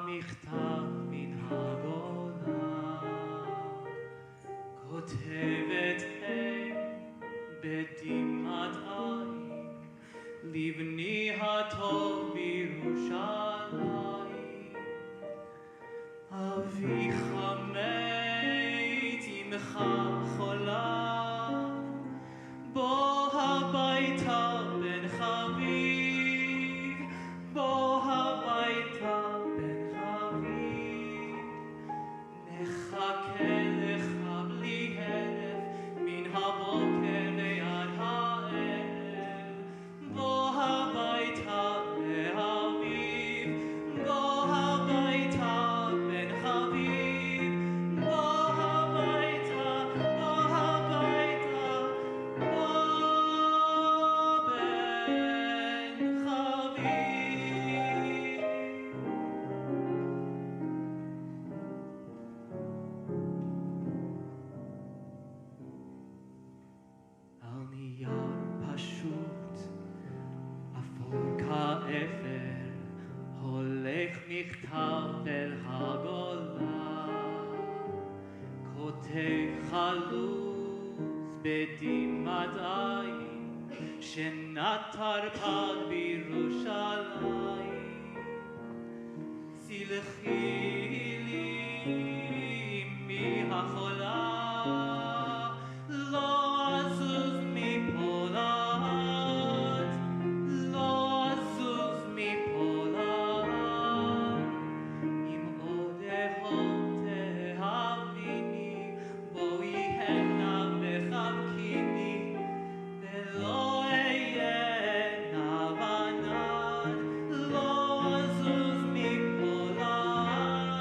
המכתב מן הגולה, כותבת הם בדמעת עין, לבני הטוב בירושלים. אביך מת, אמך חולה, בוא הביתה בן חביב, בוא הביתה בן חביב. נחכה לך בלי הרף, מן הבוקר ליד הערב. בוא הביתה לאביב, בוא הביתה בן חביב, בוא הביתה, בוא הביתה, בוא בן חביב. על נייר פשוט, אפור כאפר, הולך מכתב אל הגולה, כותב חלוץ בדמעת עין, שנטר בירושלים. סלחי לי אמי החולה, לא אזוז מפה לאט, לא אזוז מפה לאט. אם עוד אהוב תאהביני, בואי הנה וחבקיני, ולא אהיה נבנן, לא אזוז מפה לאט.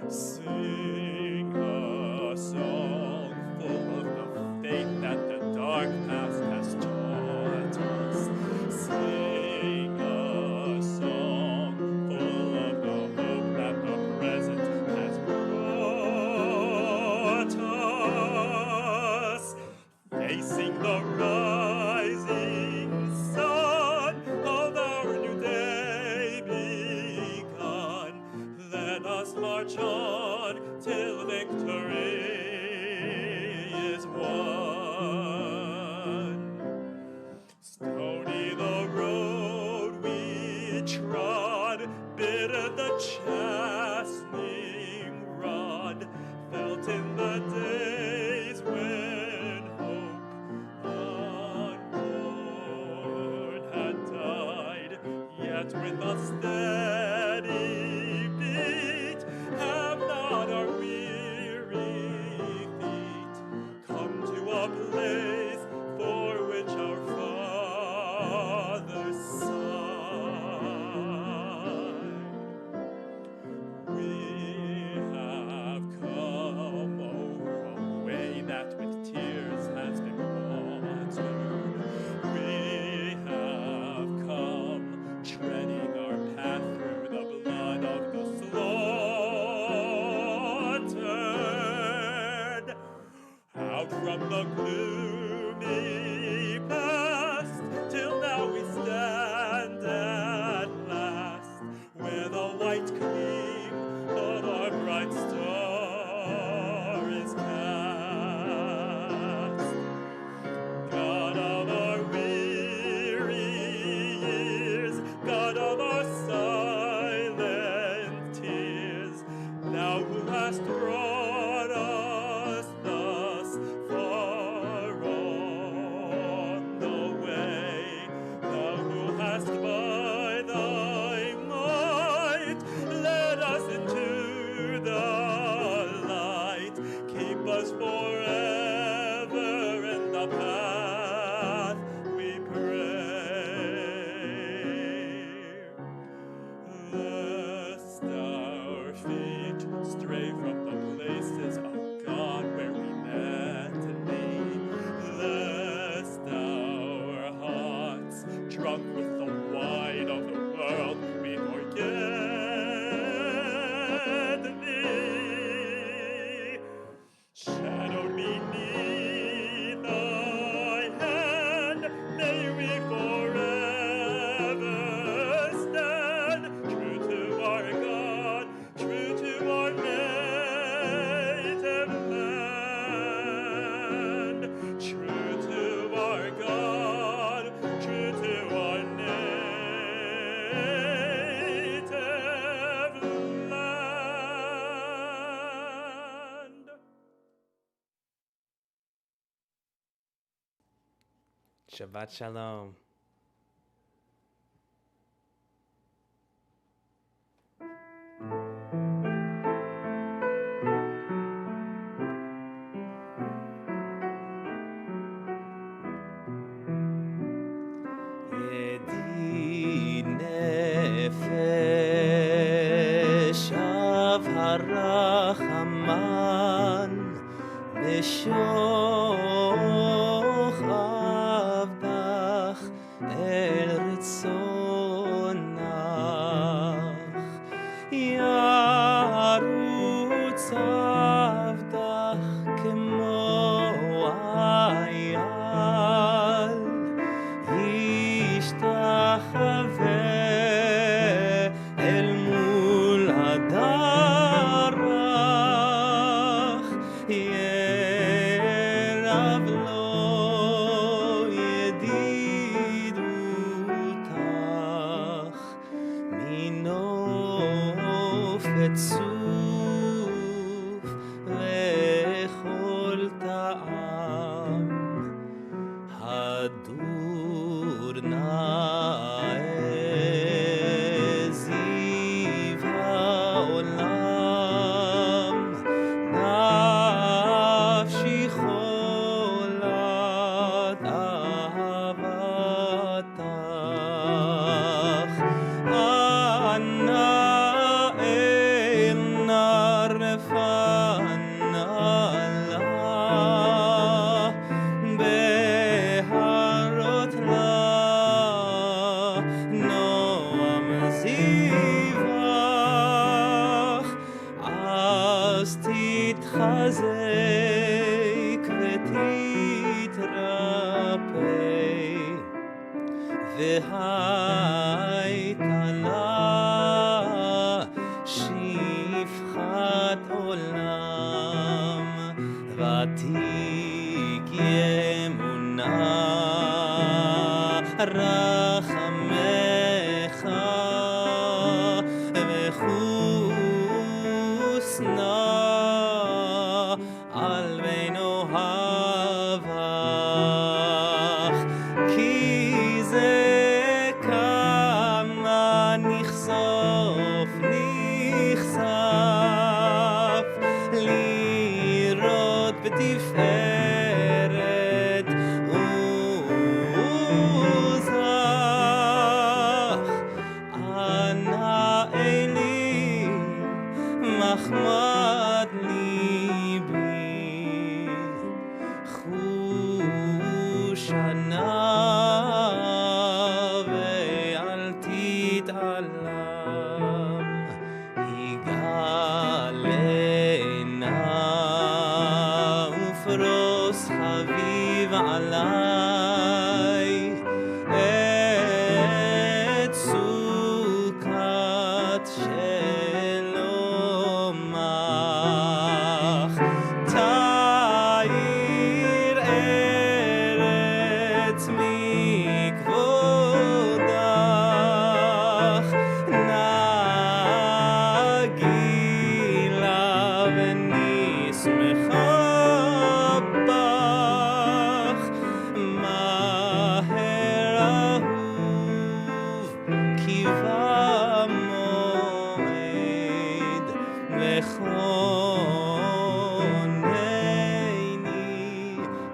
Sing a song full of the faith that the dark past has taught us. Sing a song full of the hope that the present has brought us. Facing the rising sun of our new day begun, let us march on till victory is won. Stony the road we trod, bitter the chastening rod, felt in the days when hope unborn had died, yet with a steady beat have not our weary feet come to a place for which our fathers sighed. We have come over a way that with tears has been watered. We have come treading our path through the blood of the slaughtered. Out from the gloomy past, till now we stand at last, where the white gleam of our bright star is cast. God of our weary years, God of our silent tears, thou who hast brought us thus far on the way, thou who hast by thy might led us into the light, keep us forever in the path we pray. Lest our feet stray from the places of God where we met thee, lest our hearts, drunk with the wine of the world, we forget thee. Shadowed beneath thy hand, may we forever stand, true to our God, true to our native land. True to our God, true to our native land. Shabbat Shalom. Yedi nefesh av harachaman Neshoch avdach el ritzonach Yarutz avdach kemo ayal Ishtachaveh el mul hadarach Yerav lo אז תתחזק ותתרפא והייתה לה שפחת עולם ותיק אמונה רחמך וחוסנה על בין אוהבך כי זה כמה נחשוף לראות בתפארת עוזך אנא אלי מחמד ליבי חושנה ואל תתעלם יגלנה ופרוס חביב עלי את סוכת שלומך תאיר ארץ מכבודך נגילה ונשמחה בך מהר אהוב כי במועד וכונני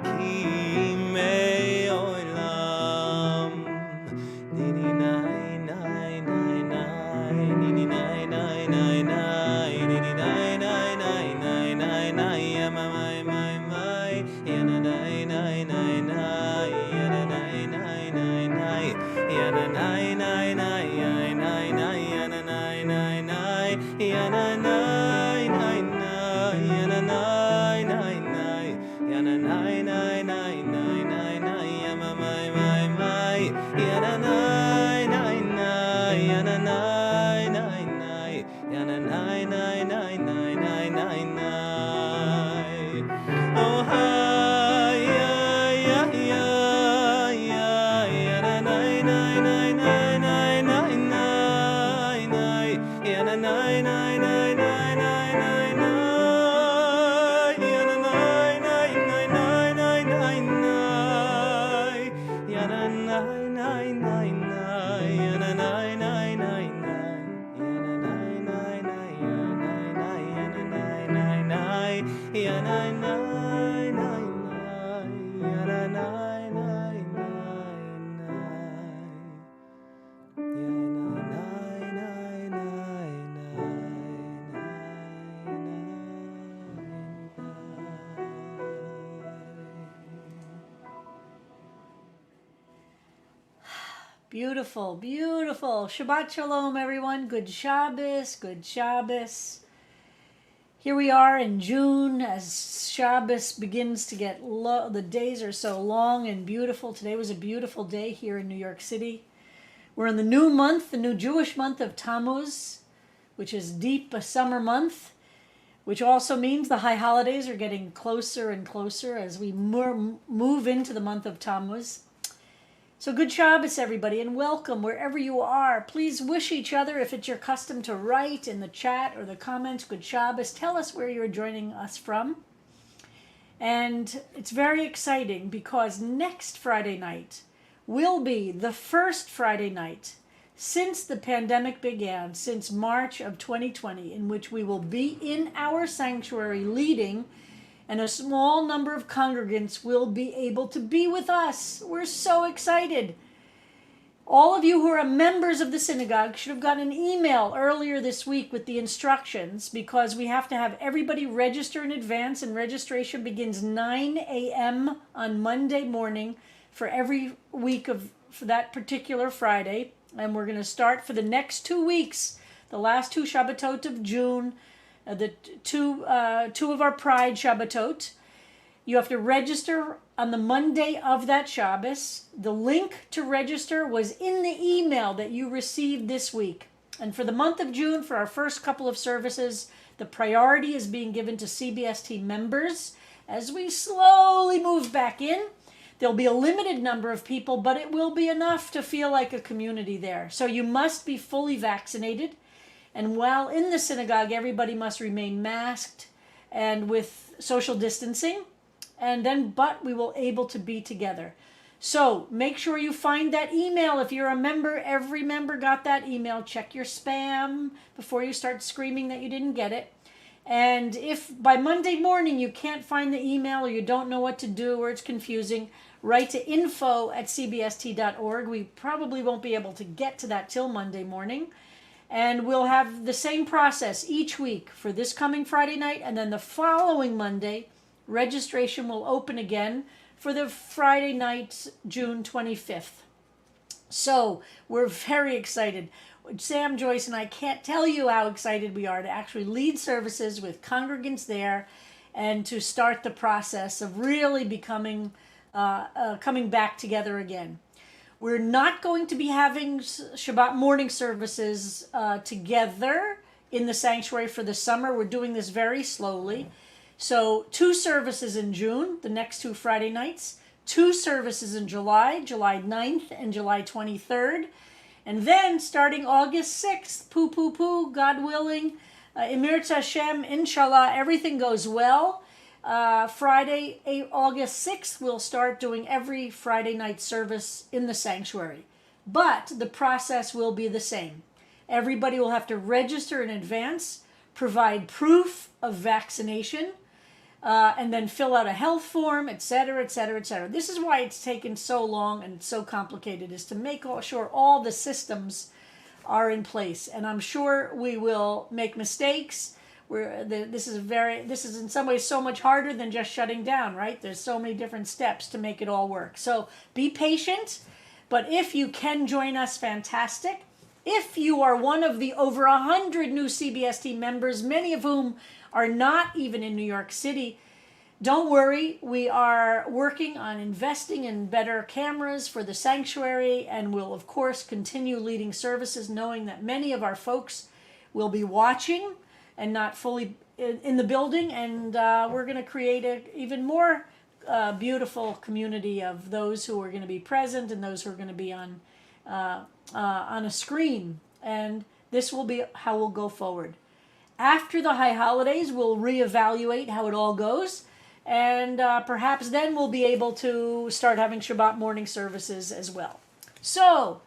כימי עולם ניני ניי ניי ניי ניי ניני ניי ניי ניי ניי ניני ניי ניי ניי ניי ניי ניי ימה מיי מיי מיי ינה ניי ניי ניי ניי ינה ניי ניי ניי ניי ינה ניי ניי ניי ניי ניי ינה ניי ניי ניי ינה ניי ניי ניי ינה ניי ניי ניי ינה ניי ניי ניי ניי ניי ניי ימה מיי מיי מיי ינה ניי ניי ניי ינה ניי ניי ניי ינה ניי ניי ניי ניי ניי ניי ניי oh hi yeah yeah yeah yeah yena nai nai nai nai nai nai nai nai yena nai nai nai nai nai nai nai yena nai nai nai nai nai nai nai yena nai nai nai nai yena nai nai nai nai yena nai nai nai nai yena nai nai nai yena nai nai nai yena nai nai Beautiful, beautiful. Shabbat Shalom, everyone. Good Shabbos, good Shabbos. Here we are in June as Shabbos begins to get low. The days are so long and beautiful. Today was a beautiful day here in New York City. We're in the new month, the new Jewish month of Tammuz, which is deep a summer month, which also means the high holidays are getting closer and closer as we move into the month of Tammuz. So good Shabbos, everybody, and welcome wherever you are. Please wish each other, if it's your custom to write in the chat or the comments, good Shabbos. Tell us where you're joining us from. And it's very exciting because next Friday night will be the first Friday night since the pandemic began, since March of 2020, in which we will be in our sanctuary leading, and a small number of congregants will be able to be with us. We're so excited. All of you who are members of the synagogue should have gotten an email earlier this week with the instructions, because we have to have everybody register in advance, and registration begins 9 a.m. on Monday morning for every week for that particular Friday. And we're going to start for the next 2 weeks, the last two Shabbatot of June, the two of our Pride Shabbatot. You have to register on the Monday of that Shabbos. The link to register was in the email that you received this week. And for the month of June, for our first couple of services, the priority is being given to CBST members. As we slowly move back in, there'll be a limited number of people, but it will be enough to feel like a community there. So you must be fully vaccinated. And while in the synagogue, everybody must remain masked and with social distancing. But we will able to be together. So make sure you find that email. If you're a member, every member got that email. Check your spam before you start screaming that you didn't get it. And if by Monday morning you can't find the email or you don't know what to do or it's confusing, write to info@cbst.org. We probably won't be able to get to that till Monday morning. And we'll have the same process each week for this coming Friday night, and then the following Monday, registration will open again for the Friday night, June 25th. So we're very excited. Sam, Joyce, and I can't tell you how excited we are to actually lead services with congregants there and to start the process of really becoming, coming back together again. We're not going to be having Shabbat morning services together in the sanctuary for the summer. We're doing this very slowly. So 2 services in June, the next 2 Friday nights, 2 services in July, July 9th and July 23rd. And then starting August 6th, God willing, Emirta Hashem, inshallah, everything goes well. Friday, August 6th, we'll start doing every Friday night service in the sanctuary. But the process will be the same. Everybody will have to register in advance, provide proof of vaccination, and then fill out a health form, etc., etc., etc. This is why it's taken so long and it's so complicated, is to make sure all the systems are in place. And I'm sure we will make mistakes. This is in some ways so much harder than just shutting down, right? There's so many different steps to make it all work. So be patient, but if you can join us, fantastic. If you are one of the over 100 new CBST members, many of whom are not even in New York City, don't worry. We are working on investing in better cameras for the sanctuary, and we'll, of course, continue leading services, knowing that many of our folks will be watching and not fully in the building, and we're going to create an even more beautiful community of those who are going to be present and those who are going to be on a screen. And this will be how we'll go forward. After the high holidays, we'll reevaluate how it all goes, and perhaps then we'll be able to start having Shabbat morning services as well. So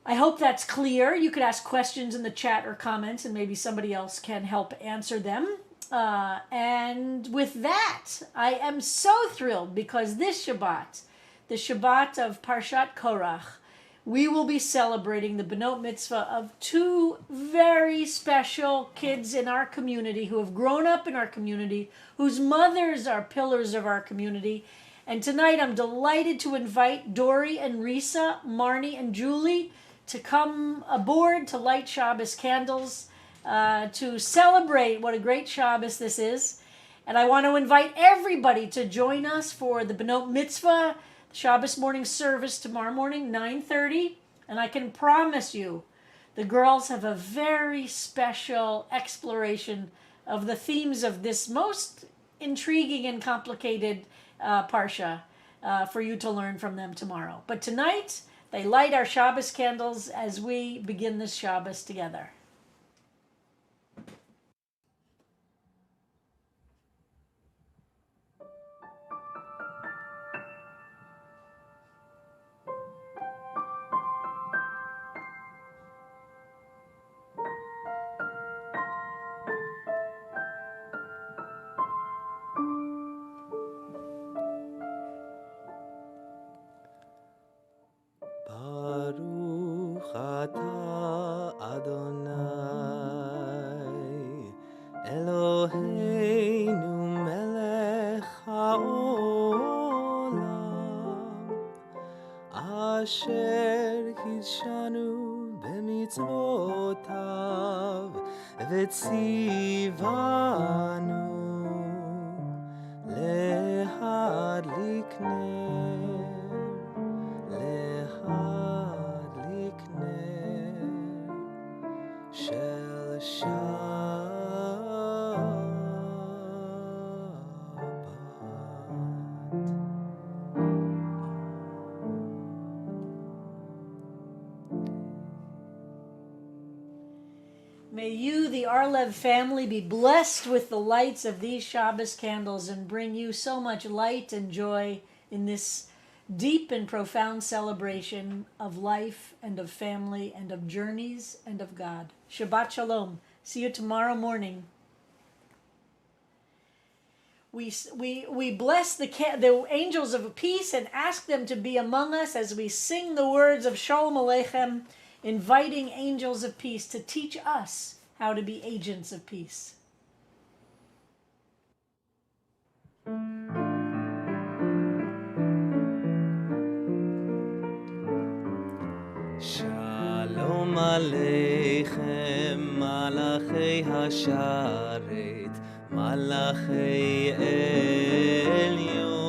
I hope that's clear. You could ask questions in the chat or comments, and maybe somebody else can help answer them. And with that, I am so thrilled because this Shabbat, the Shabbat of Parshat Korach, we will be celebrating the Benot Mitzvah of 2 very special kids in our community who have grown up in our community, whose mothers are pillars of our community. And tonight I'm delighted to invite Dory and Risa, Marnie and Julie to come aboard to light Shabbos candles, to celebrate what a great Shabbos this is. And I want to invite everybody to join us for the Benot Mitzvah Shabbos morning service tomorrow morning, 9:30. And I can promise you, the girls have a very special exploration of the themes of this most intriguing and complicated Parsha for you to learn from them tomorrow. But tonight, they light our Shabbos candles as we begin this Shabbos together. Baruch atah Adonai Eloheinu melech haolam asher kidshanu b'mitzvotav וציוונו להדליק נר, להדליק נר של שבת. May you, the Arlev family, be blessed with the lights of these Shabbos candles and bring you so much light and joy in this deep and profound celebration of life and of family and of journeys and of God. Shabbat Shalom. See you tomorrow morning. We bless the angels of peace and ask them to be among us as we sing the words of Shalom Aleichem, inviting angels of peace to teach us how to be agents of peace. Shalom Aleichem, Malachei Hasharet, Malachei Elyon,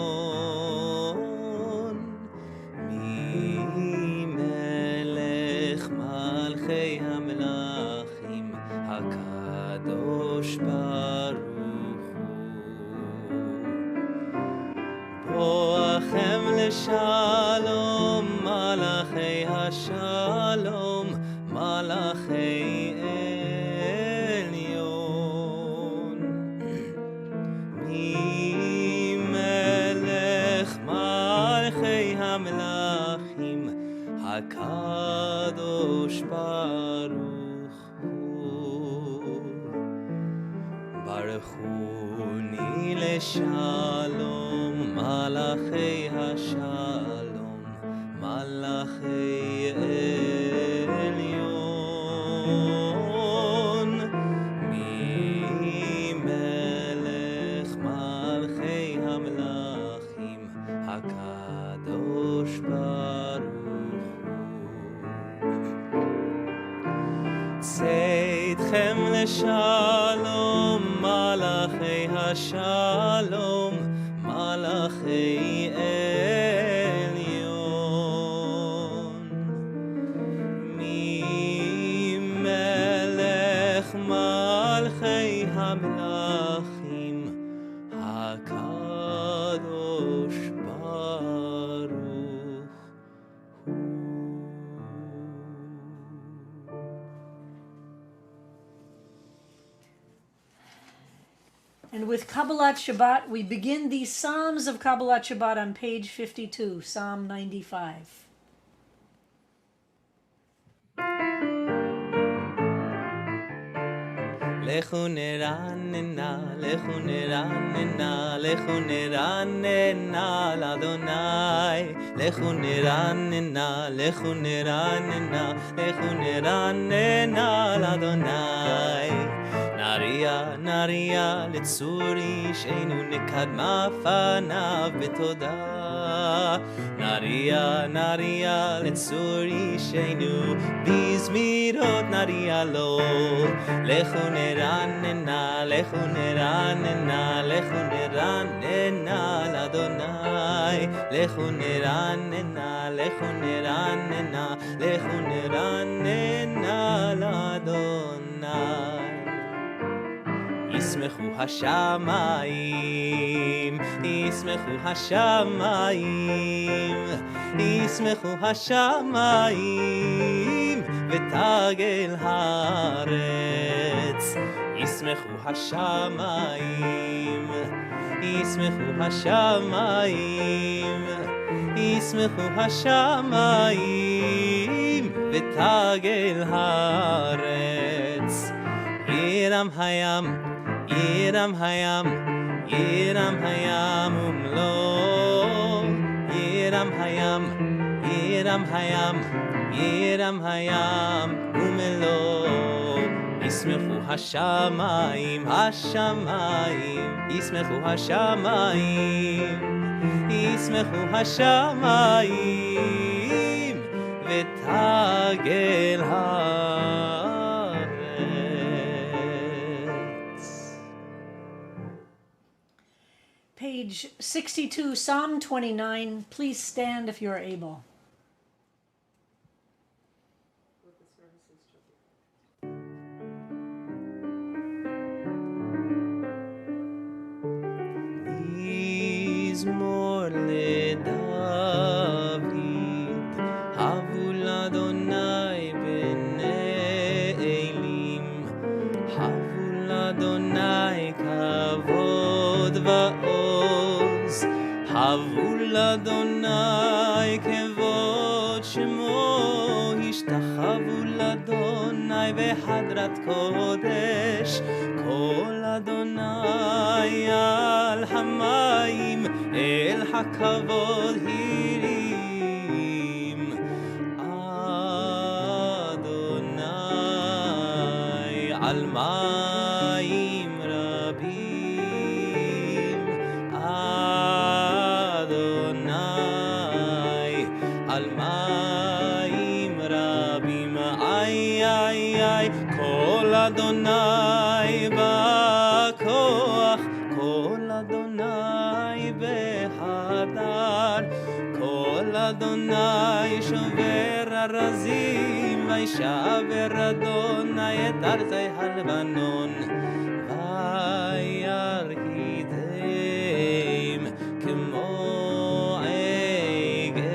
Melech Malchei HaMelachim, HaKadosh Baruch Hu. Boachem Leshalom, Malachei Hashalom, Malachei Elyon, Melech Malchei HaMelachim, HaKadosh Baruch Hu. Baruchuni Leshalom, Malachei Hashalom, Malachei Elyon, Melech Malchei HaMelachim, HaKadosh Baruch Hu. Tzedchem Leshalom, Malachei Hashalom, Malachei Elyon, Melech Malchei HaMelachim, HaKadosh Baruch Hu. And with Kabbalat Shabbat, we begin the Psalms of Kabbalat Shabbat on page 52, Psalm 95. Lechu neranena, lechu neranena, lechu neranena l'Adonai. Lechu neranena, lechu neranena, lechu neranena l'Adonai. Naria, naria, לצורי שאינו נקדמה פניו בתודה. נריה, נריה, לצורי שאינו בזמירות נריה לו. לכו נרננה, לכו נרננה, לכו נרננה לאדוני. לכו נרננה, לכו נרננה, לכו נרננה לאדוני. ישמחו השמיים, ישמחו השמיים, ישמחו השמיים, ותגל הארץ. ישמחו השמיים, ישמחו השמיים, ישמחו השמיים, ותגל הארץ. ירם הים, ירם הים, ירם הים ומלוא. ירם הים, ירם הים, ירם הים ומלוא. ישמחו השמיים, השמיים, ישמחו השמיים, ישמחו השמיים, ותגל הארץ. Page 62, Psalm 29. Please stand if you're able. מזמור לדוד, הבו לאדוני בני אלים, הבו לאדוני כבוד ועוז, הבו לאדוני כבוד שמו, השתחוו לאדוני בחדרת קודש, כל אדוני על המים, אל הכבוד הרים. אדוני על מים רבים, אדוני על מים רבים, איי איי איי, כל אדוני בכוח, כל אדוני בהדר, כל אדוני שובר ארזים, וישבר אדוני את ארצי הלבנון, וירחיתם כמו עגל,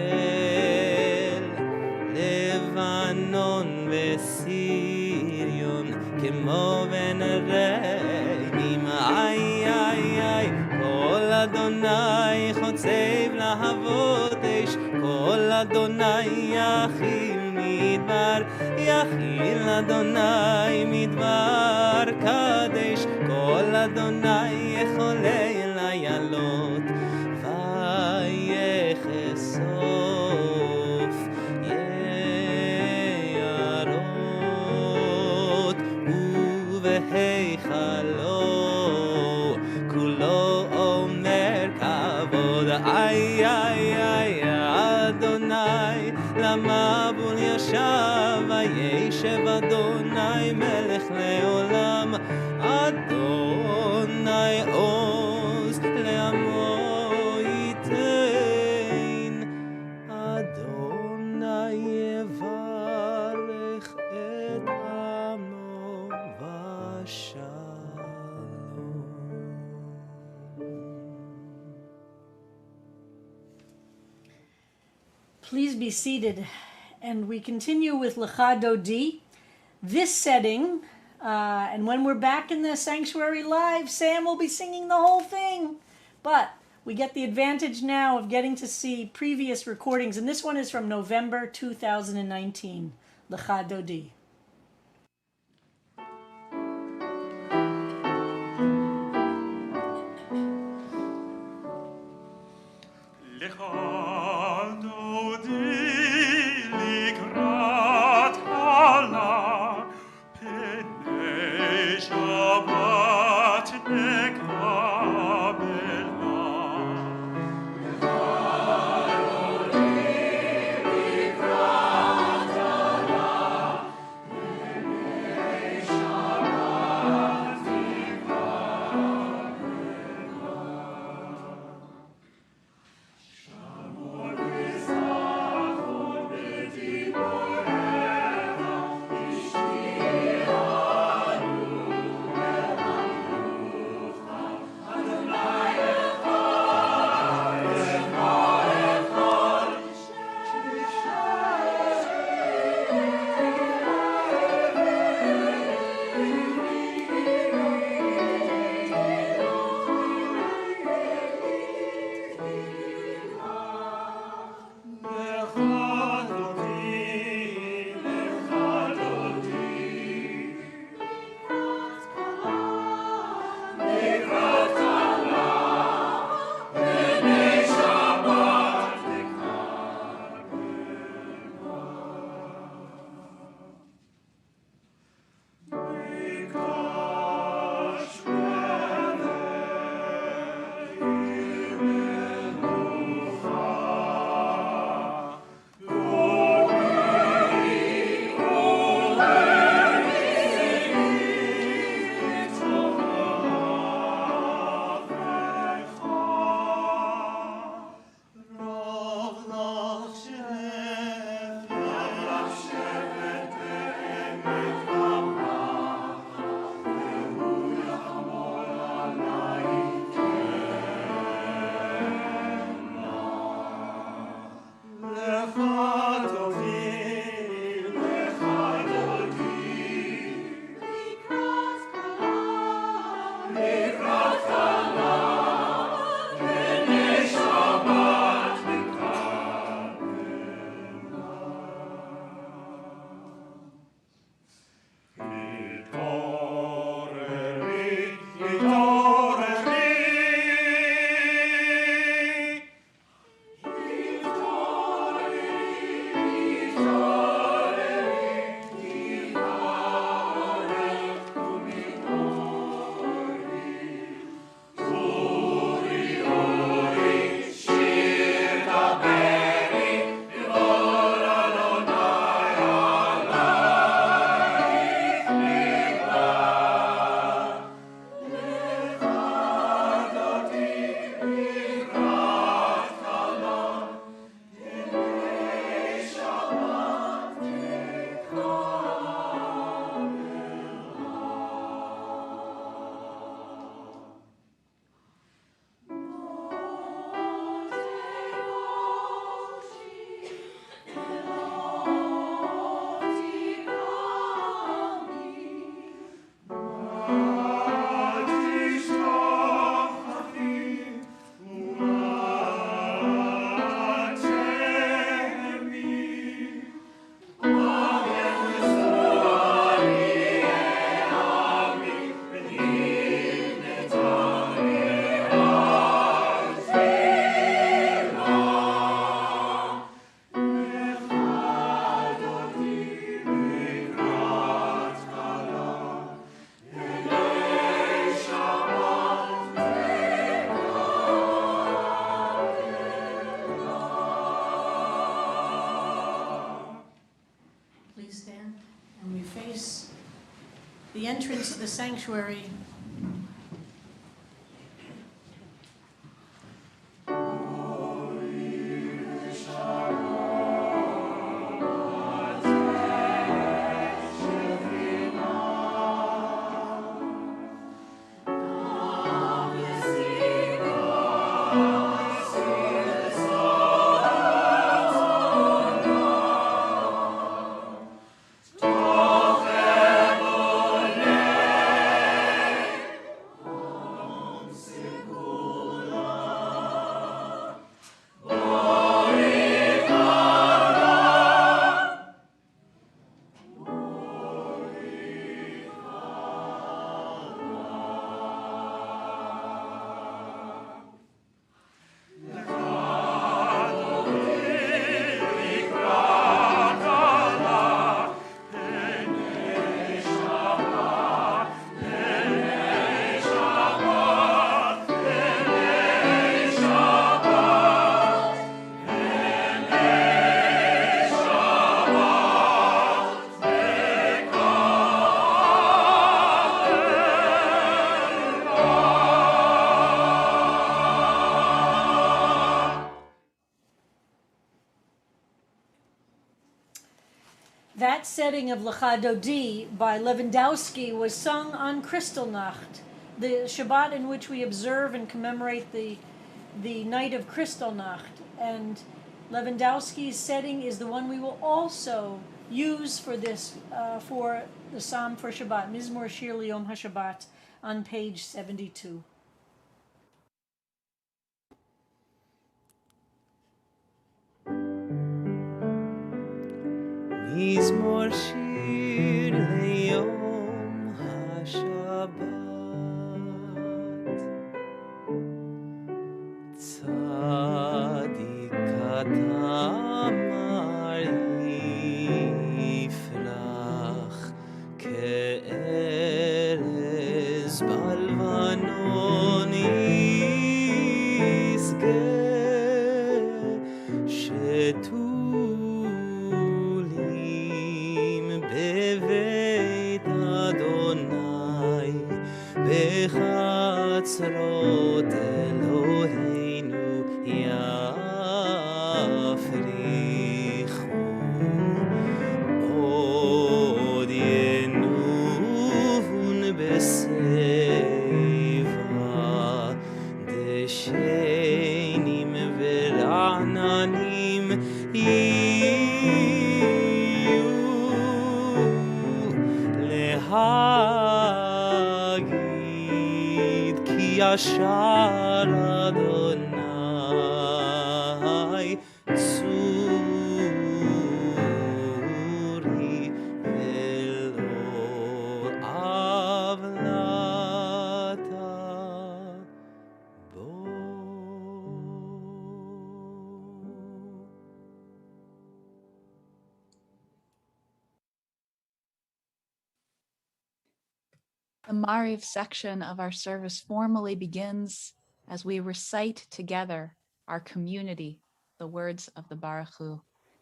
לבנון וסיריון כמו בן רעים, איי איי איי, כל אדוני חוצב להבות אש, כל אדוני יכיל מדבר, יכיל אדוני מדבר קדש, כל אדוני יחולל איילות, ויחשוף יערות ובהיכלו, כולו אומר כבוד, איי איי איי, אדוני למבול ישב, וישב אדוני מלך לעולם, אדוני עוז לעמו ייתן, אדוני יברך את עמו ושלום. Please be seated. And we continue with Lecha Dodi. This setting, and when we're back in the sanctuary live, Sam will be singing the whole thing. But we get the advantage now of getting to see previous recordings, and this one is from November 2019, Lecha Dodi. the entrance to the sanctuary. That setting of Lecha Dodi by Lewandowski was sung on Kristallnacht, the Shabbat in which we observe and commemorate the night of Kristallnacht. And Lewandowski's setting is the one we will also use for this, for the Psalm for Shabbat, Mizmor Shir Liyom HaShabbat, on page 72. מזמור שיר ליום השבת, צדיק אמר יפרח כארז בלבנון ישגה שתו בבית אדוני בחצרות אלוהינו יפריחו עוד ינובון בשיבה דשנים ורעננים להגיד ישר אדוני צורי ולא עוולת בו. The Mariv section of our service formally begins as we recite together our community, the words of the Baruch Hu.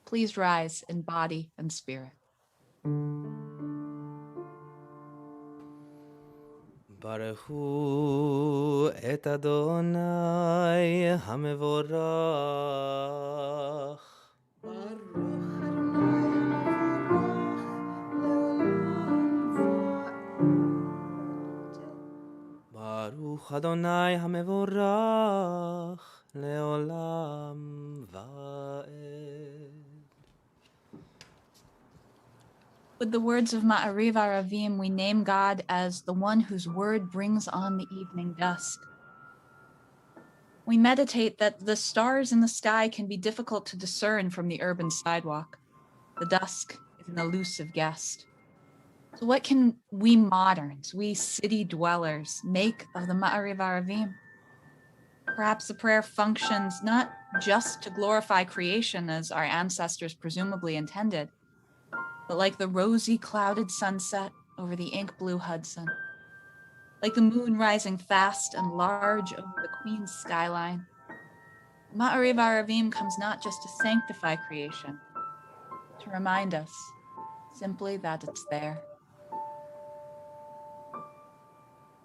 Please rise in body and spirit. ברכו את אדוני המבורך. ברוך אדוני המבורך לעולם ועד. With the words of Ma'ariv Aravim, we name God as the one whose word brings on the evening dusk. We meditate that the stars in the sky can be difficult to discern from the urban sidewalk. The dusk is an elusive guest. So what can we moderns, we city dwellers, make of the Ma'ariv Aravim? Perhaps the prayer functions not just to glorify creation as our ancestors presumably intended, but like the rosy clouded sunset over the ink blue Hudson, like the moon rising fast and large over the Queen's skyline. Ma'ariv Aravim comes not just to sanctify creation, to remind us simply that it's there.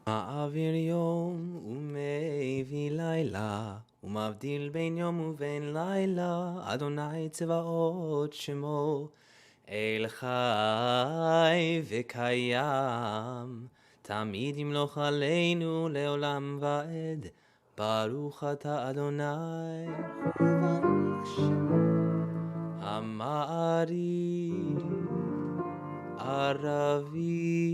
מעביר יום ומביא לילה, ומבדיל בין יום ובין לילה, אדוני צבאות שמו, אל חי וקיים, תמיד ימלוך עלינו לעולם ועד, ברוך אתה אדוני, וברוך שמו, המעריב ערבי.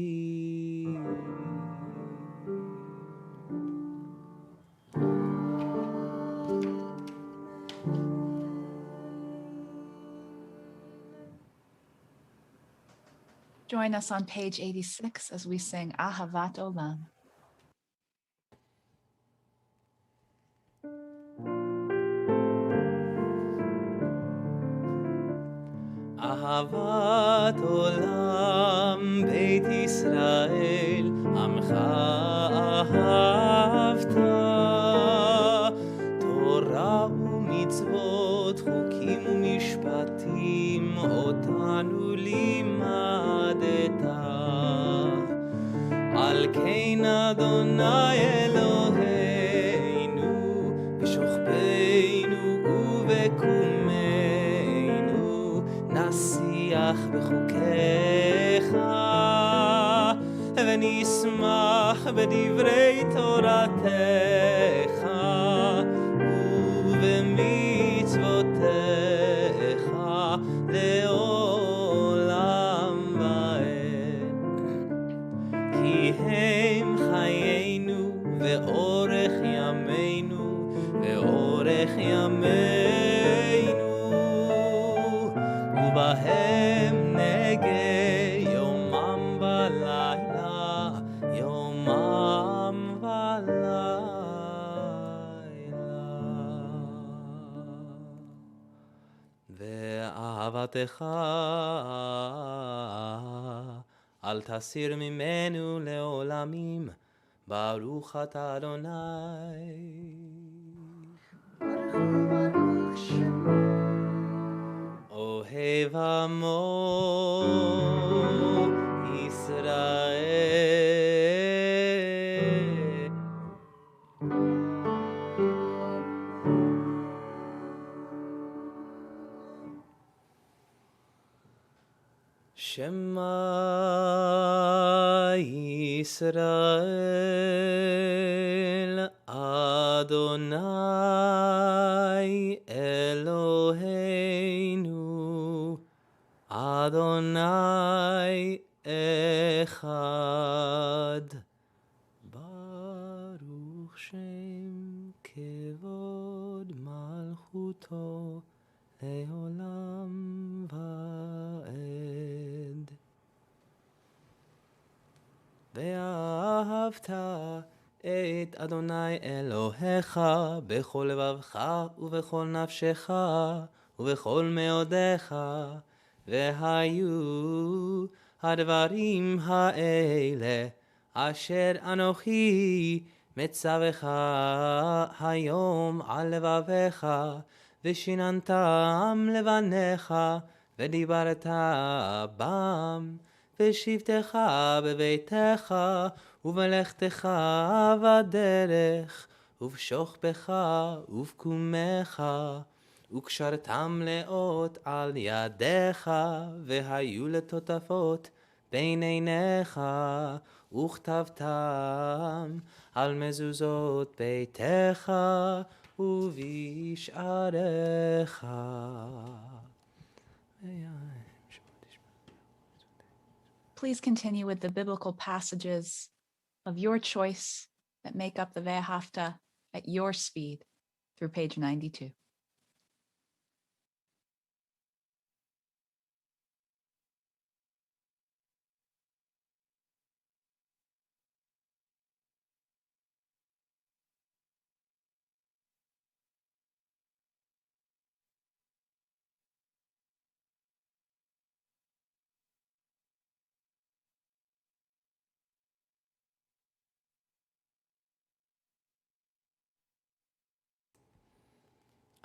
Join us on page 86 as we sing Ahavat Olam. אהבת עולם בית ישראל, עמך אהבת, תורה ומצוות, חוקים ומשפטים, אותנו לימדת. על כן אדוני אלוהינו, בשוכבנו ובקומנו, נשיח בחוקיך, ונשמח בדברי תורתך, ובמצוותיך לעולם ועד. כי הם חיינו ואורך ימינו, ואורך ימינו, ובהם נגה יומם ולילה, יומם ולילה. ואהבתך אל תסיר ממנו לעולמים, ברוך אתה אדוני. ברוך שמו, אוהב עמו ישראל. שמע ישראל, אדוני אלוהינו, אדוני אחד, ברוך שם כבוד מלכותו לעולם ועד. ואהבת את אדוני אלוהיך בכל לבבך ובכל נפשך ובכל מאודיך, והיו הדברים האלה אשר אנוכי מצווך היום על לבביך, ושיננתם לבניך, ודיברת בם, בשבתך בביתך, ובלכתך בדרך, ובשוכבך ובקומך, וקשרתם לאות על ידיך, והיו לטוטפות בין עיניך, וכתבתם על מזוזות ביתך ובשעריך. Please continue with the biblical passages of your choice that make up the Ve'ahavta at your speed through page 92.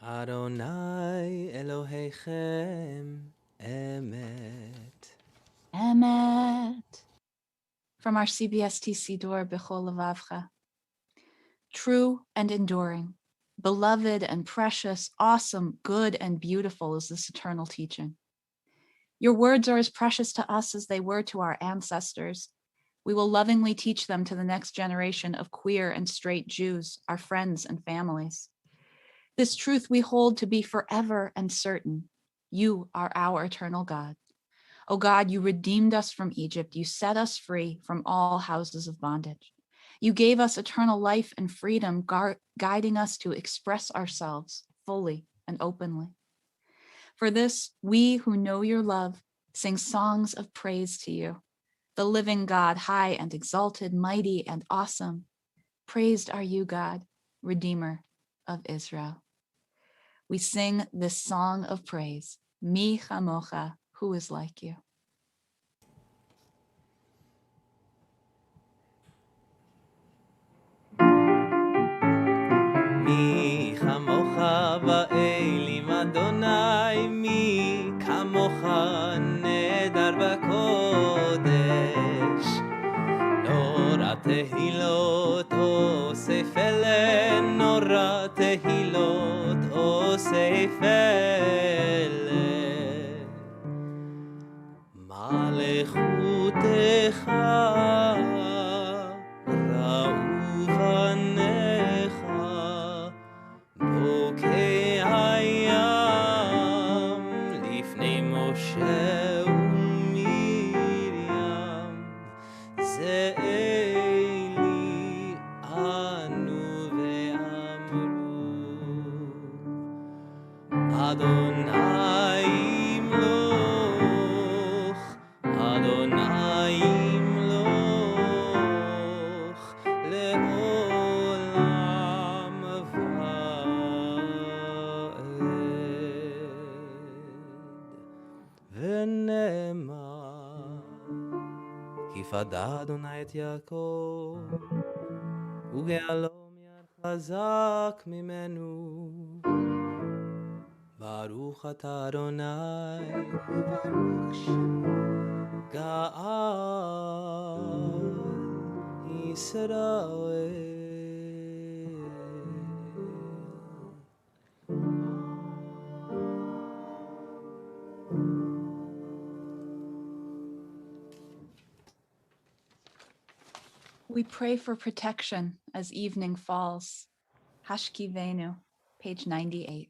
Adonai Elohechem Emet. Emet. From our CBST Siddur B'chol Levavcha. True and enduring, beloved and precious, awesome, good and beautiful is this eternal teaching. Your words are as precious to us as they were to our ancestors. We will lovingly teach them to the next generation of queer and straight Jews, our friends and families. This truth we hold to be forever and certain. You are our eternal God. O God, you redeemed us from Egypt. You set us free from all houses of bondage. You gave us eternal life and freedom, guiding us to express ourselves fully and openly. For this, we who know your love sing songs of praise to you, the living God, high and exalted, mighty and awesome. Praised are you, God, Redeemer of Israel. We sing this song of praise, Mi Chamocha, who is like you. מי כמוך באלים אדוני, מי כמוך נדר בקודש. נורא תהילות אוסף אלה, נורא תהילות אוסף אלה. מלכותך ראו בניך, בוקע הים לפני משה ומרים. זה אלי ענו ואמרו, אדוני ימלוך, אדוני ימלוך לעולם ועד. ונאמר, כי פדה אדוני את יעקב, וגאלו מיד חזק ממנו. ברוך אתה אדוני, גאל ישראל. We pray for protection as evening falls. Hashkivenu, page 98.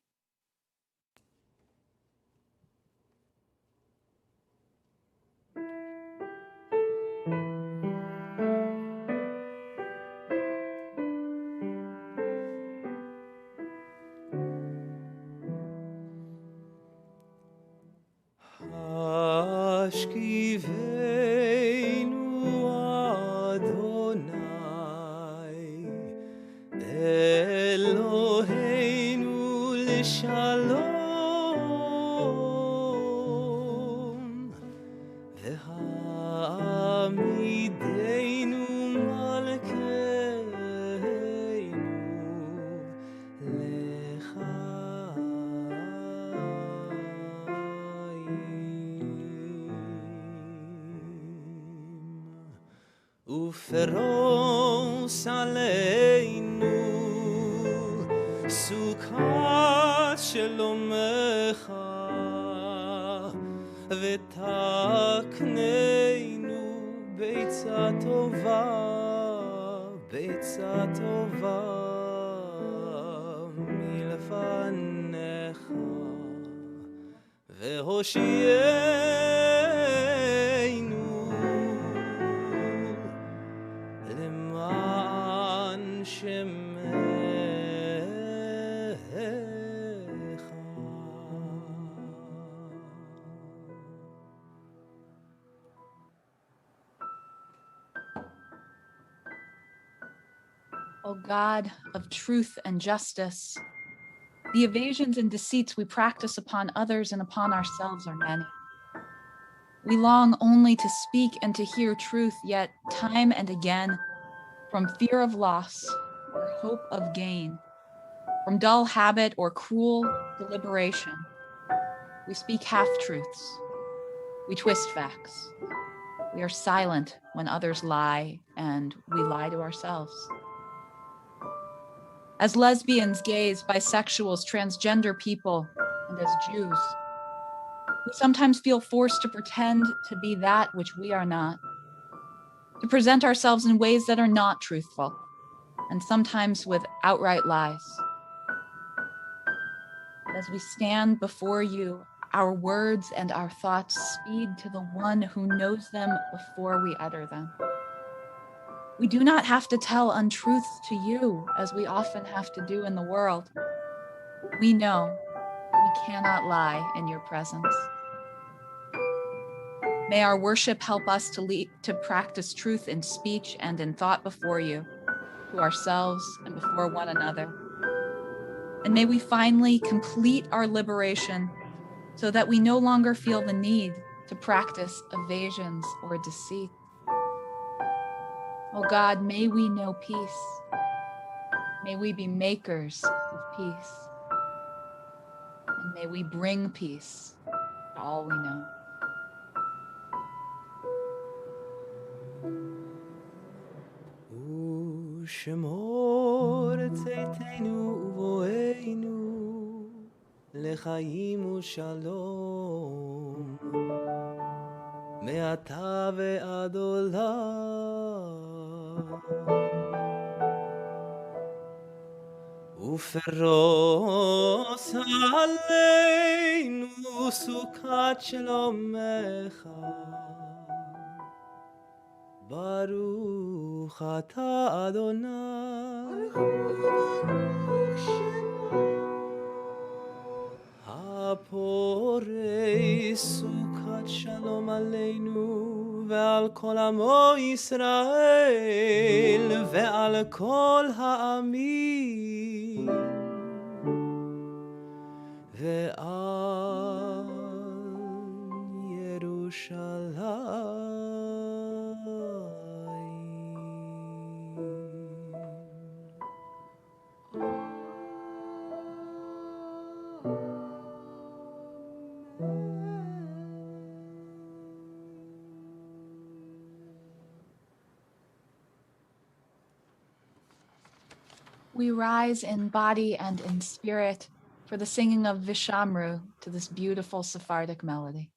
לשלום והעמידנו מלכנו לחיים ופרוס עלינו סוכת שלומך ותקננו ביצה טובה מלפניך והושיענו למען שמך. O God of truth and justice, the evasions and deceits we practice upon others and upon ourselves are many. We long only to speak and to hear truth, yet time and again, from fear of loss or hope of gain, from dull habit or cruel deliberation, we speak half-truths, we twist facts, we are silent when others lie, and we lie to ourselves. As lesbians, gays, bisexuals, transgender people, and as Jews, we sometimes feel forced to pretend to be that which we are not, to present ourselves in ways that are not truthful, and sometimes with outright lies. As we stand before you, our words and our thoughts speed to the one who knows them before we utter them. We do not have to tell untruths to you, as we often have to do in the world. We know we cannot lie in your presence. May our worship help us to practice truth in speech and in thought before you, to ourselves and before one another. And may we finally complete our liberation so that we no longer feel the need to practice evasions or deceit. Oh God, may we know peace. May we be makers of peace. And may we bring peace to all we know. ושמור צאתנו ובואנו לחיים ושלום מעתה ועד עולם ופרוס עלינו סוכת שלומך ברוך אתה אדוני הפורש סוכת שלום עלינו ועל כל עמו ישראל ועל כל העמים ועל ירושלים. We rise in body and in spirit for the singing of Vishamru to this beautiful Sephardic melody.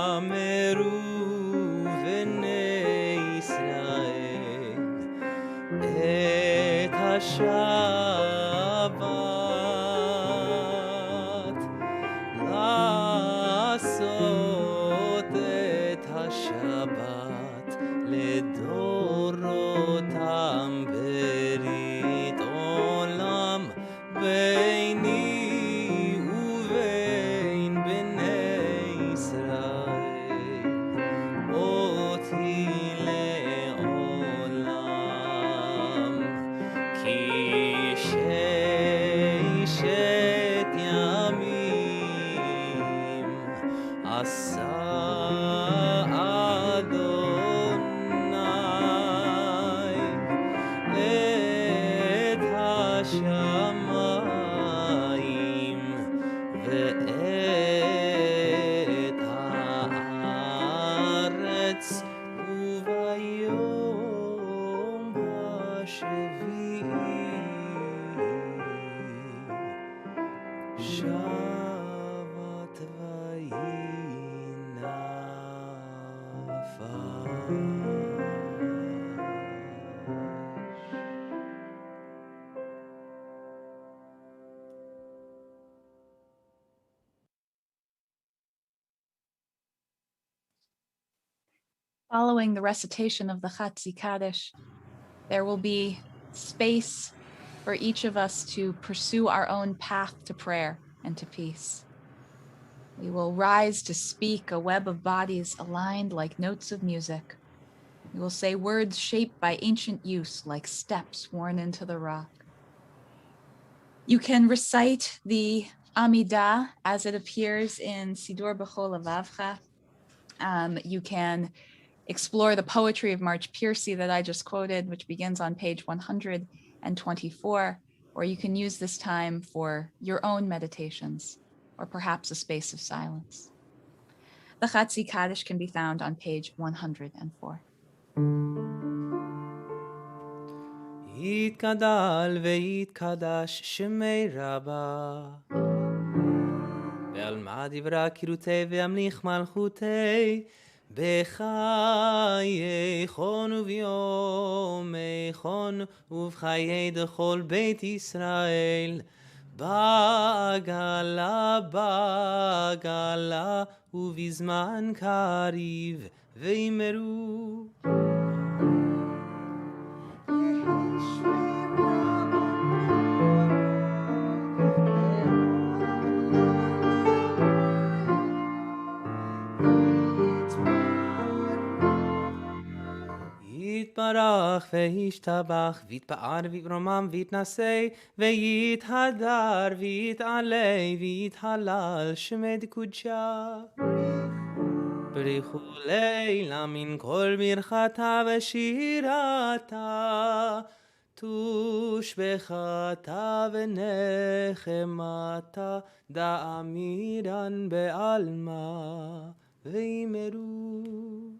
ושמרו בני ישראל את השבת לעשות את השבת לדורותם ברית עולם ביני ובין בני עשה אדוני את השמיים ואת הארץ וביום השביעי שבת Following the recitation of the Khatsi Kadish, there will be space for each of us to pursue our own path to prayer and to peace. We will rise to speak a web of bodies aligned like notes of music. We will say words shaped by ancient use like steps worn into the rock. You can recite the Amidah as it appears in Sidur B'chol Avavcha. You can explore the poetry of March Piercy that I just quoted, which begins on page 124, or you can use this time for your own meditations, or perhaps a space of silence. The Khatsi Kadish can be found on page 104. יתגדל ויתקדש שמי רבה ועלמא דברה קירותי וימליך מלכותי בחיי חון וביומי חון ובחיי דכל בית ישראל בעגלה בעגלה ובזמן קריב וימרו יתברך וישתבח ויתפאר ויתרומם ויתנשא ויתהדר ויתעלה ויתהלל שמי דקודשה בריחו לילה מן כל ברכתה ושירתה תושבחתה ונחמתה דאמירן בעלמא וימרו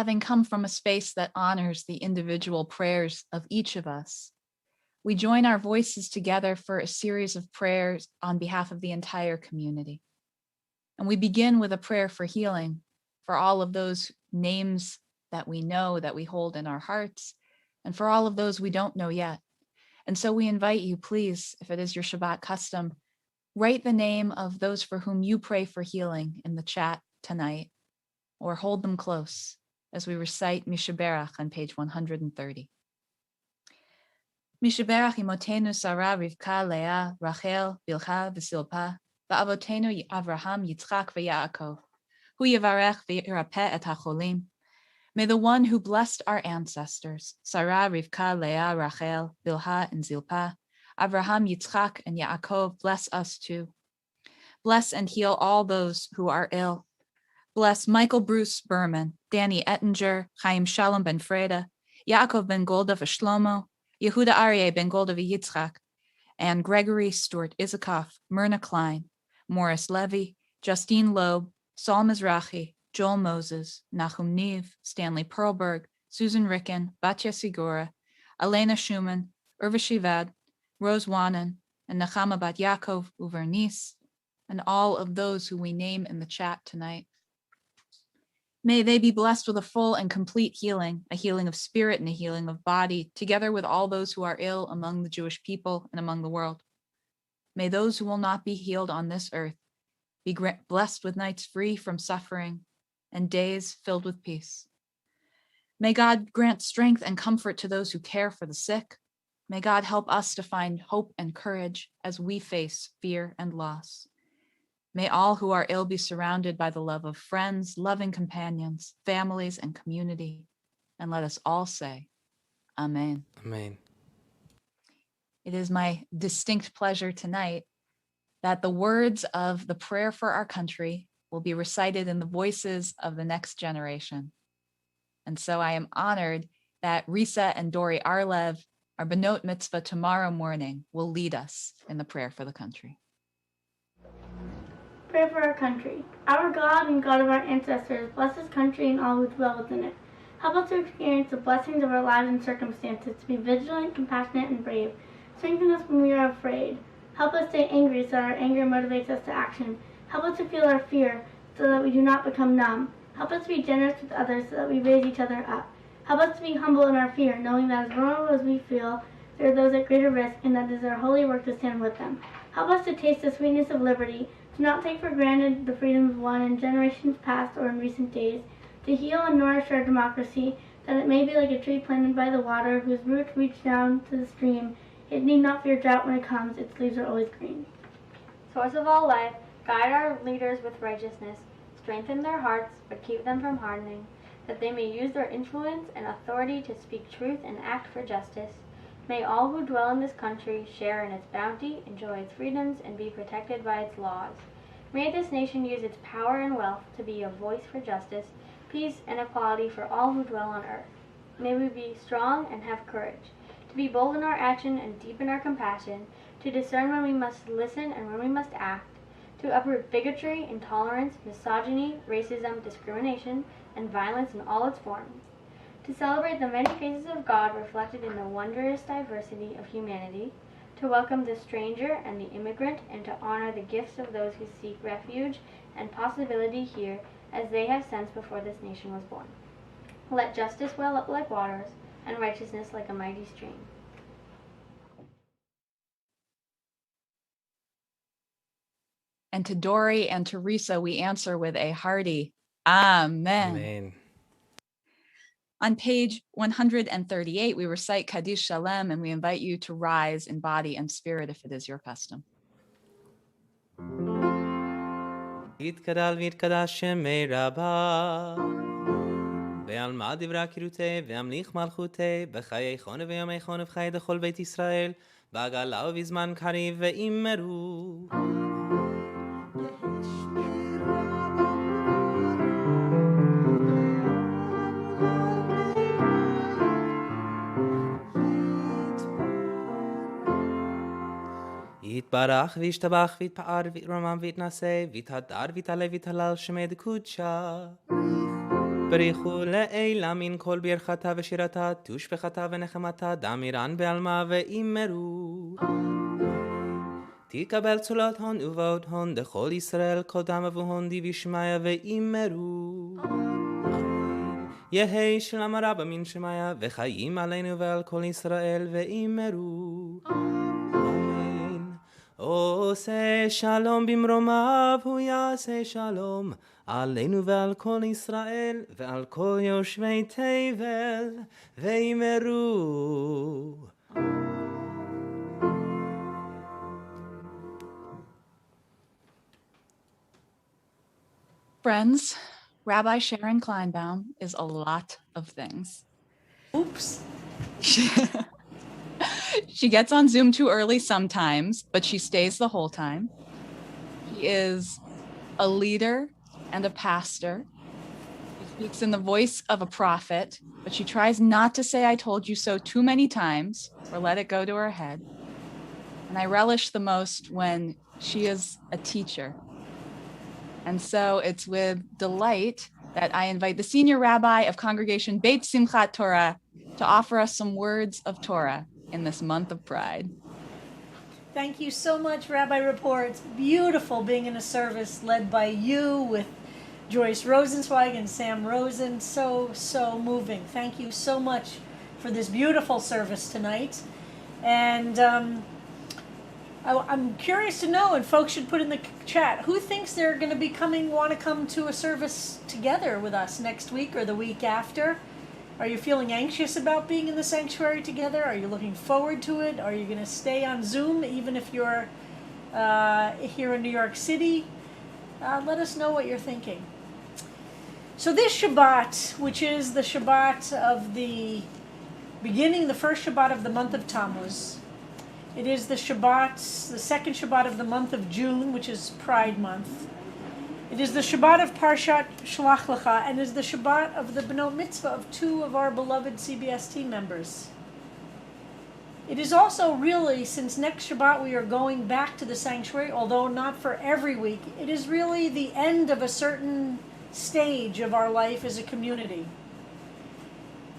Having come from a space that honors the individual prayers of each of us, we join our voices together for a series of prayers on behalf of the entire community. And we begin with a prayer for healing for all of those names that we know that we hold in our hearts, and for all of those we don't know yet. And so we invite you, please, if it is your Shabbat custom, write the name of those for whom you pray for healing in the chat tonight, or hold them close as we recite Mishaberach on page 130. Mishaberach imotenu Sarah, Rivka, Leah, Rachel, Bilha, V'Silpa, Va'avotenu Avraham, Yitzchak, V'Yaakov, Hu Yivarech v'Yirapeh et HaCholim. May the one who blessed our ancestors, Sarah, Rivka, Leah, Rachel, Bilha, and Zilpah, Avraham, Yitzchak, and Yaakov, bless us too. Bless and heal all those who are ill. Bless Michael Bruce Berman, Danny Ettinger, Chaim Shalom ben Freda, Yaakov ben Golda v'Shlomo, Yehuda Aryeh ben Golda v'Yitzchak, and Gregory Stewart Isikoff, Myrna Klein, Morris Levy, Justine Loeb, Saul Mizrahi, Joel Moses, Nachum Neve, Stanley Perlberg, Susan Ricken, Batya Sigura, Elena Schumann, Urva Shivad, Rose Wanan, and Nachama Bat Yaakov Uvernice, and all of those who we name in the chat tonight. May they be blessed with a full and complete healing, a healing of spirit and a healing of body, together with all those who are ill among the Jewish people and among the world. May those who will not be healed on this earth Be blessed with nights free from suffering and days filled with peace. May God grant strength and comfort to those who care for the sick. May God help us to find hope and courage as we face fear and loss. May all who are ill be surrounded by the love of friends, loving companions, families, and community. And let us all say, Amen. Amen. It is my distinct pleasure tonight that the words of the prayer for our country will be recited in the voices of the next generation. And so I am honored that Risa and Dori Arlev, our Benot Mitzvah tomorrow morning, will lead us in the prayer for the country. Pray for our country. Our God and God of our ancestors, bless this country and all who dwell within it. Help us to experience the blessings of our lives and circumstances, to be vigilant, compassionate, and brave. Strengthen us when we are afraid. Help us stay angry so that our anger motivates us to action. Help us to feel our fear so that we do not become numb. Help us to be generous with others so that we raise each other up. Help us to be humble in our fear, knowing that as vulnerable as we feel, there are those at greater risk, and that it is our holy work to stand with them. Help us to taste the sweetness of liberty, to not take for granted the freedoms won in generations past or in recent days, to heal and nourish our democracy, that it may be like a tree planted by the water, whose roots reach down to the stream. It need not fear drought when it comes, its leaves are always green. Source of all life, guide our leaders with righteousness, strengthen their hearts, but keep them from hardening, that they may use their influence and authority to speak truth and act for justice. May all who dwell in this country share in its bounty, enjoy its freedoms, and be protected by its laws. May this nation use its power and wealth to be a voice for justice, peace, and equality for all who dwell on earth. May we be strong and have courage, to be bold in our action and deep in our compassion, to discern when we must listen and when we must act, to uproot bigotry, intolerance, misogyny, racism, discrimination, and violence in all its forms, to celebrate the many faces of God reflected in the wondrous diversity of humanity, to welcome the stranger and the immigrant, and to honor the gifts of those who seek refuge and possibility here as they have since before this nation was born. Let justice well up like waters, and righteousness like a mighty stream. And to Dori and Teresa, we answer with a hearty Amen. Amen. On page 138, we recite Kaddish Shalem, and we invite you to rise in body and spirit if it is your custom. יתגדל ויתקדש שמי רבה ועלמא דברה קירותי והמליך מלכותי בחיי חונה ויומי חונה וחיי דכל בית ישראל בעגלה ובזמן קריב ואימרו יתברך וישתבח ויתפאר ויתרומם ויתנשא ויתהדר ויתעלה ויתהלל שמי דקודשה בריחו לעילה מן כל ברכתה ושירתה תושבחתה ונחמתה דמירן בעלמה ואימרו תקבל צולות הון ובאות הון דכל ישראל כל דם אבוהון דיבי שמיה ואימרו יהי שלום רבה מן שמיה וחיים עלינו ועל כל ישראל ואימרו עושה שלום במרומיו, הוא יעשה שלום עלינו ועל כל ישראל ועל כל יושבי תבל ואמרו. Friends, Rabbi Sharon Kleinbaum is a lot of things. Oops. She gets on Zoom too early sometimes, but she stays the whole time. She is a leader and a pastor. She speaks in the voice of a prophet, but she tries not to say I told you so too many times or let it go to her head. And I relish the most when she is a teacher. And so it's with delight that I invite the senior rabbi of Congregation Beit Simchat Torah to offer us some words of Torah in this month of Pride. Thank you so much, Rabbi Rapport. It's beautiful being in a service led by you with Joyce Rosenzweig and Sam Rosen. So moving. Thank you so much for this beautiful service tonight. And I'm curious to know, and folks should put in the chat, who thinks they're going to be want to come to a service together with us next week or the week after? Are you feeling anxious about being in the sanctuary together? Are you looking forward to it? Are you going to stay on Zoom even if you're here in New York City? Let us know what you're thinking. So this Shabbat, which is the Shabbat of the beginning, the first Shabbat of the month of Tammuz, it is the Shabbat, the second Shabbat of the month of June, which is Pride Month. It is the Shabbat of Parshat Shlach Lecha, and is the Shabbat of the B'not Mitzvah of two of our beloved CBST members. It is also really, since next Shabbat we are going back to the sanctuary, although not for every week, it is really the end of a certain stage of our life as a community.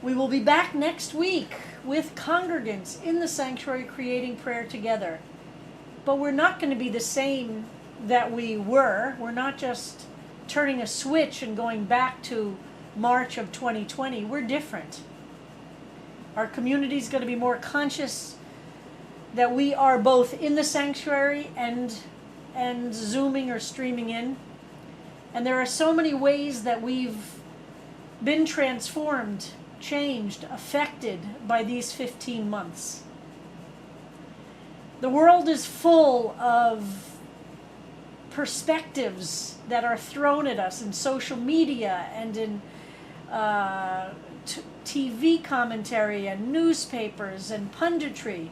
We will be back next week with congregants in the sanctuary creating prayer together. But we're not going to be the same that we were. We're not just turning a switch and going back to March of 2020. We're different. Our community is going to be more conscious that we are both in the sanctuary and Zooming or streaming in. And there are so many ways that we've been transformed, changed, affected by these 15 months. The world is full of perspectives that are thrown at us in social media and in TV commentary and newspapers and punditry.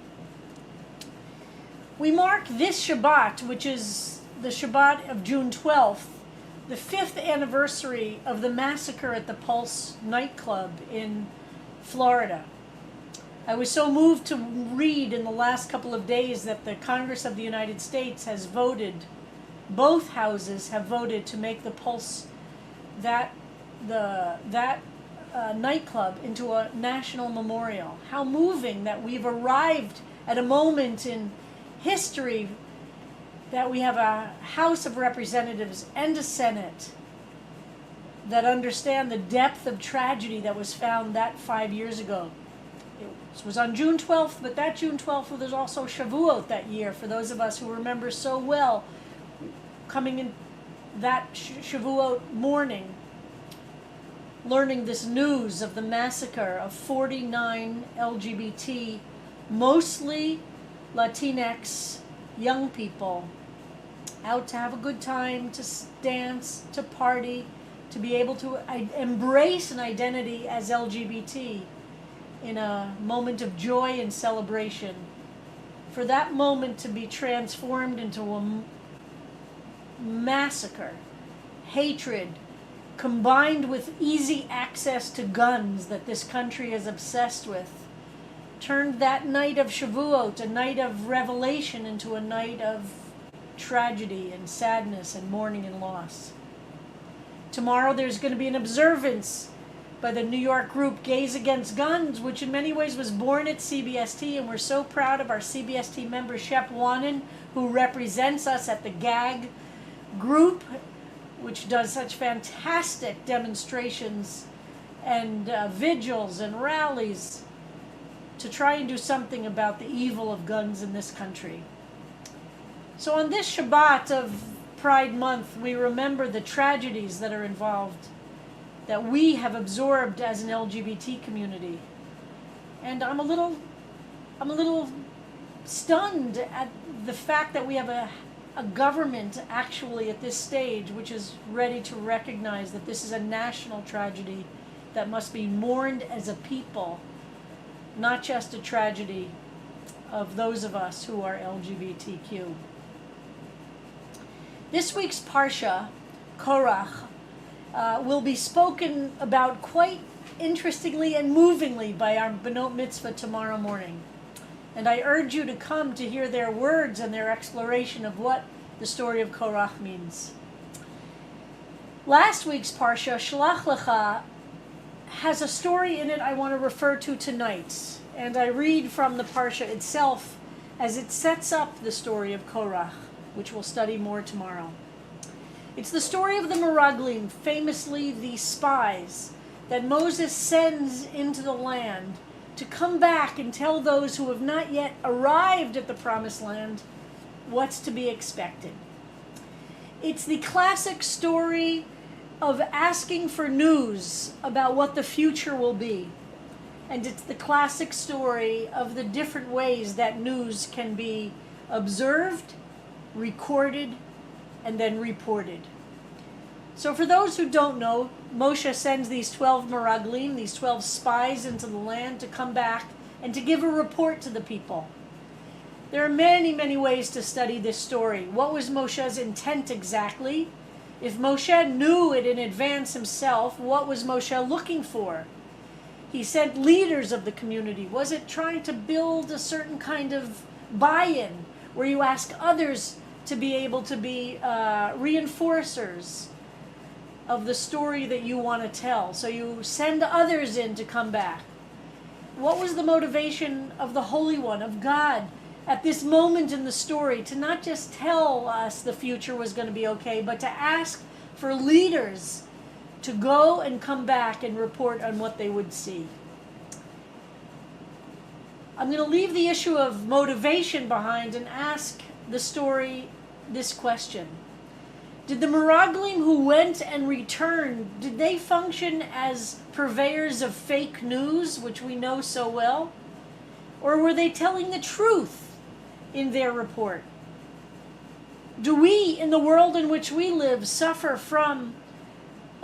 We mark this Shabbat, which is the Shabbat of June 12th, the 5th anniversary of the massacre at the Pulse nightclub in Florida. I was so moved to read in the last couple of days that the Congress of the United States has voted, both houses have voted to make the Pulse, that nightclub, into a national memorial. How moving that we've arrived at a moment in history that we have a House of Representatives and a Senate that understand the depth of tragedy that was found that 5 years ago. It was on June 12th, but that June 12th was also Shavuot that year, for those of us who remember so well, coming in that Shavuot morning, learning this news of the massacre of 49 LGBT, mostly Latinx young people, out to have a good time, to dance, to party, to be able to embrace an identity as LGBT in a moment of joy and celebration. For that moment to be transformed into a massacre, hatred, combined with easy access to guns that this country is obsessed with, turned that night of Shavuot, a night of revelation, into a night of tragedy and sadness and mourning and loss. Tomorrow there's going to be an observance by the New York group Gays Against Guns, which in many ways was born at CBST, and we're so proud of our CBST member Shep Wannen, who represents us at the GAG group, which does such fantastic demonstrations and vigils and rallies to try and do something about the evil of guns in this country. So on this Shabbat of Pride Month, we remember the tragedies that are involved, that we have absorbed as an LGBT community. And I'm a little stunned at the fact that we have a government actually at this stage which is ready to recognize that this is a national tragedy that must be mourned as a people, not just a tragedy of those of us who are LGBTQ. This week's Parsha, Korach, will be spoken about quite interestingly and movingly by our B'not Mitzvah tomorrow morning. And I urge you to come to hear their words and their exploration of what the story of Korach means. Last week's Parsha, Shlach Lecha, has a story in it I want to refer to tonight. And I read from the Parsha itself as it sets up the story of Korach, which we'll study more tomorrow. It's the story of the Meraglim, famously the spies, that Moses sends into the land to come back and tell those who have not yet arrived at the promised land what's to be expected. It's the classic story of asking for news about what the future will be. And it's the classic story of the different ways that news can be observed, recorded, and then reported. So for those who don't know, Moshe sends these 12 meraglim, these 12 spies into the land to come back and to give a report to the people. There are many, many ways to study this story. What was Moshe's intent exactly? If Moshe knew it in advance himself, what was Moshe looking for? He sent leaders of the community. Was it trying to build a certain kind of buy-in where you ask others to be able to be reinforcers of the story that you want to tell? So you send others in to come back. What was the motivation of the Holy One, of God, at this moment in the story, to not just tell us the future was going to be okay, but to ask for leaders to go and come back and report on what they would see? I'm going to leave the issue of motivation behind and ask the story this question. Did the meraglim who went and returned, did they function as purveyors of fake news, which we know so well? Or were they telling the truth in their report? Do we, in the world in which we live, suffer from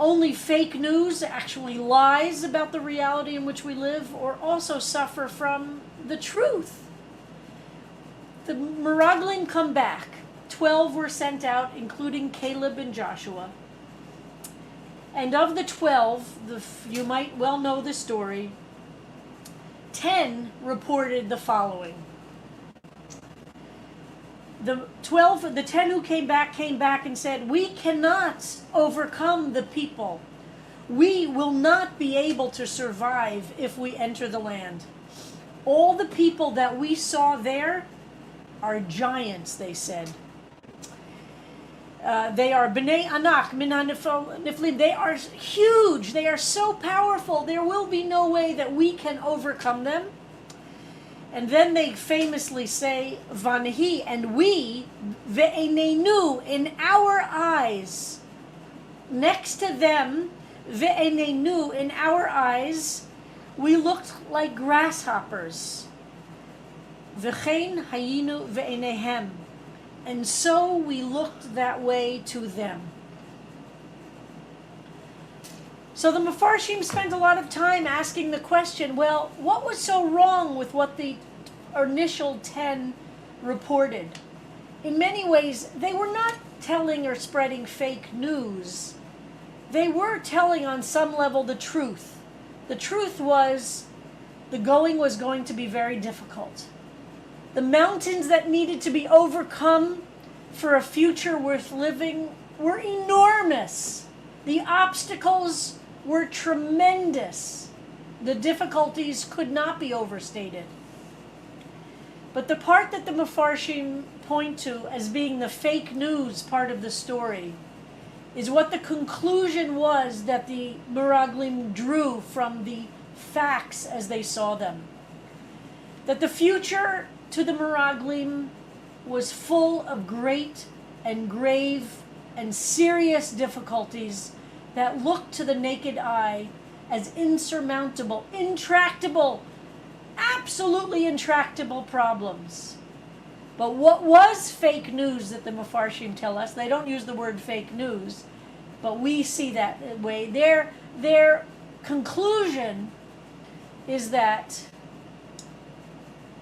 only fake news, actually lies about the reality in which we live, or also suffer from the truth? The meraglim come back. 12 were sent out, including Caleb and Joshua. And of the 12, you might well know the story, 10 reported the following. The 10 who came back and said, we cannot overcome the people. We will not be able to survive if we enter the land. All the people that we saw there are giants, they said. They are b'nei anak, minan niflim. They are huge. They are so powerful. There will be no way that we can overcome them. And then they famously say, Vanahi, and we, ve'enenu, in our eyes, next to them, ve'enenu, in our eyes, we looked like grasshoppers. V'chein hayinu ve'enehem. And so we looked that way to them. So the Mefarshim spent a lot of time asking the question, well, what was so wrong with what the initial 10 reported? In many ways, they were not telling or spreading fake news. They were telling on some level the truth. The truth was the going was going to be very difficult. The mountains that needed to be overcome for a future worth living were enormous. The obstacles were tremendous. The difficulties could not be overstated. But the part that the Mefarshim point to as being the fake news part of the story is what the conclusion was that the meraglim drew from the facts as they saw them. That the future to the meraglim was full of great and grave and serious difficulties that looked to the naked eye as insurmountable, intractable, absolutely intractable problems. But what was fake news that the Mefarshim tell us? They don't use the word fake news, but we see that way. Their conclusion is that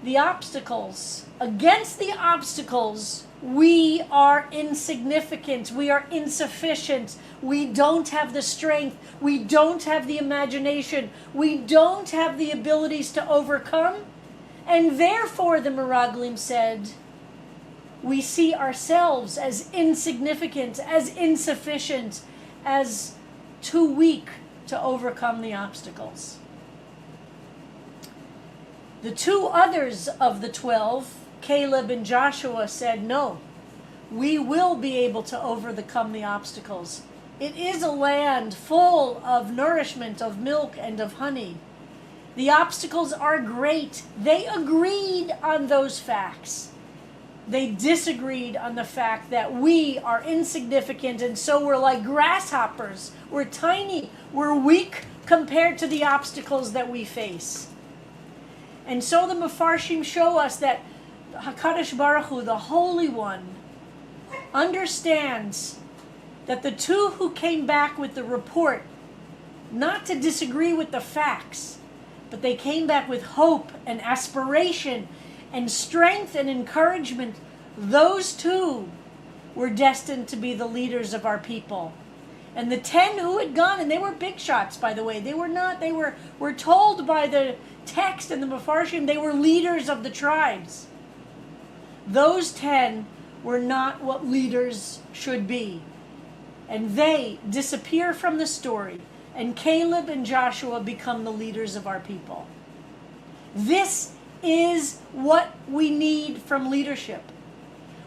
the obstacles, against the obstacles, we are insignificant, we are insufficient, we don't have the strength, we don't have the imagination, we don't have the abilities to overcome, and therefore, the meraglim said, we see ourselves as insignificant, as insufficient, as too weak to overcome the obstacles. The two others of the 12, Caleb and Joshua, said, no, we will be able to overcome the obstacles. It is a land full of nourishment, of milk and of honey. The obstacles are great. They agreed on those facts. They disagreed on the fact that we are insignificant, and so we're like grasshoppers. We're tiny. We're weak compared to the obstacles that we face. And so the Mefarshim show us that HaKadosh Baruch Hu, the Holy One, understands that the two who came back with the report, not to disagree with the facts, but they came back with hope and aspiration and strength and encouragement, those two were destined to be the leaders of our people. And the 10 who had gone, and they were big shots, by the way, we're told by the text and the Mefarshim, they were leaders of the tribes. Those 10 were not what leaders should be. And they disappear from the story, and Caleb and Joshua become the leaders of our people. This is what we need from leadership.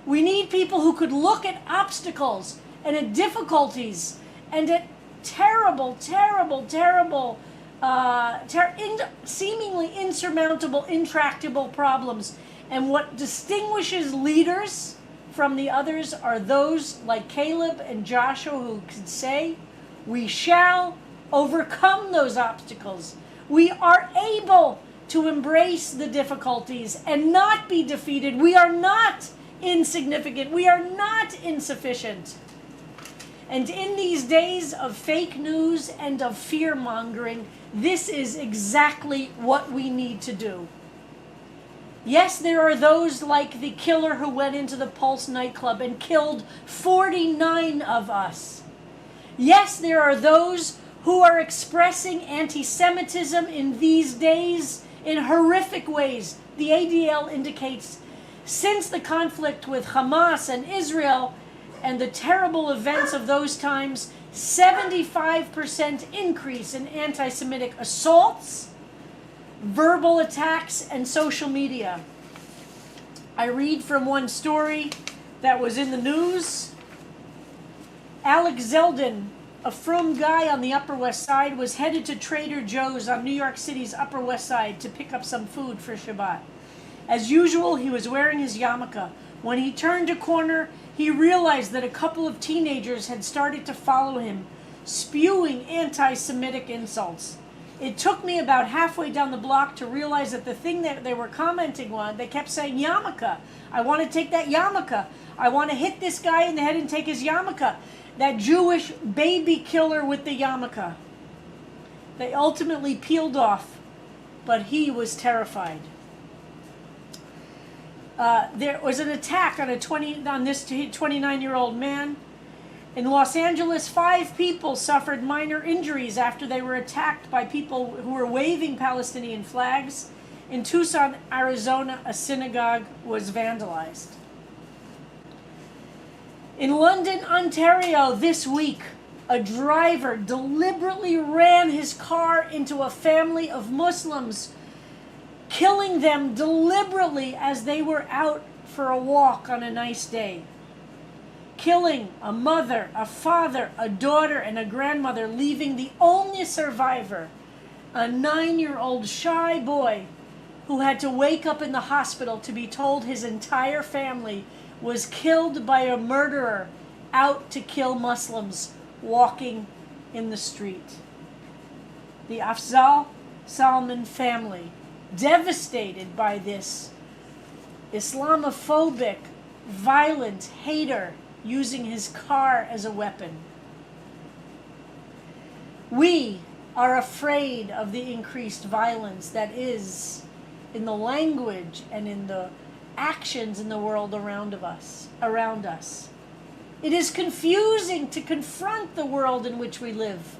We need people who could look at obstacles and at difficulties and at terrible, seemingly insurmountable, intractable problems. And what distinguishes leaders from the others are those like Caleb and Joshua who could say, we shall overcome those obstacles. We are able to embrace the difficulties and not be defeated. We are not insignificant. We are not insufficient. And in these days of fake news and of fear-mongering, this is exactly what we need to do. Yes, there are those like the killer who went into the Pulse nightclub and killed 49 of us. Yes, there are those who are expressing anti-Semitism in these days in horrific ways. The ADL indicates since the conflict with Hamas and Israel and the terrible events of those times, 75% increase in anti-Semitic assaults, verbal attacks, and social media. I read from one story that was in the news. Alex Zeldin, a frum guy on the Upper West Side, was headed to Trader Joe's on New York City's Upper West Side to pick up some food for Shabbat. As usual, he was wearing his yarmulke. When he turned a corner, he realized that a couple of teenagers had started to follow him, spewing anti-Semitic insults. It took me about halfway down the block to realize that the thing that they were commenting on, they kept saying yarmulke. I want to take that yarmulke. I want to hit this guy in the head and take his yarmulke. That Jewish baby killer with the yarmulke. They ultimately peeled off, but he was terrified. There was an attack on this 29-year-old man. In Los Angeles, 5 people suffered minor injuries after they were attacked by people who were waving Palestinian flags. In Tucson, Arizona, a synagogue was vandalized. In London, Ontario, this week, a driver deliberately ran his car into a family of Muslims, killing them deliberately as they were out for a walk on a nice day. Killing a mother, a father, a daughter, and a grandmother, leaving the only survivor, a 9-year-old shy boy who had to wake up in the hospital to be told his entire family was killed by a murderer out to kill Muslims walking in the street. The Afzal Salman family, devastated by this Islamophobic, violent hater using his car as a weapon. We are afraid of the increased violence that is in the language and in the actions in the world around us. It is confusing to confront the world in which we live.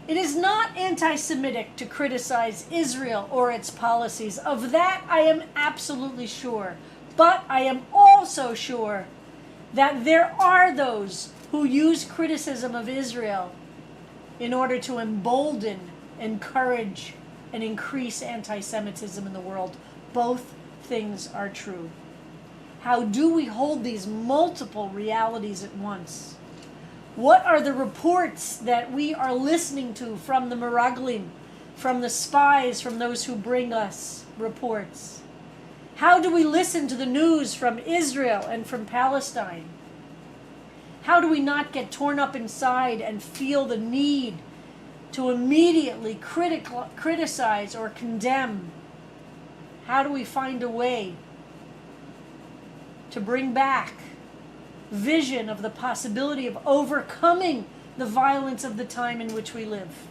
It is not anti-Semitic to criticize Israel or its policies. Of that I am absolutely sure. But I am also sure that there are those who use criticism of Israel in order to embolden, encourage, and increase anti-Semitism in the world. Both things are true. How do we hold these multiple realities at once? What are the reports that we are listening to from the Meraglim, from the spies, from those who bring us reports? How do we listen to the news from Israel and from Palestine? How do we not get torn up inside and feel the need to immediately criticize or condemn? How do we find a way to bring back vision of the possibility of overcoming the violence of the time in which we live?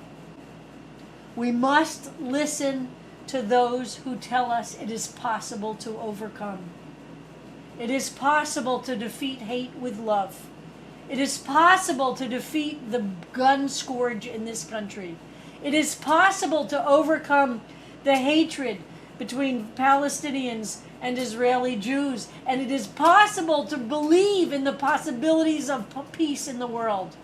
We must listen to those who tell us it is possible to overcome. It is possible to defeat hate with love. It is possible to defeat the gun scourge in this country. It is possible to overcome the hatred between Palestinians and Israeli Jews. And it is possible to believe in the possibilities of peace in the world.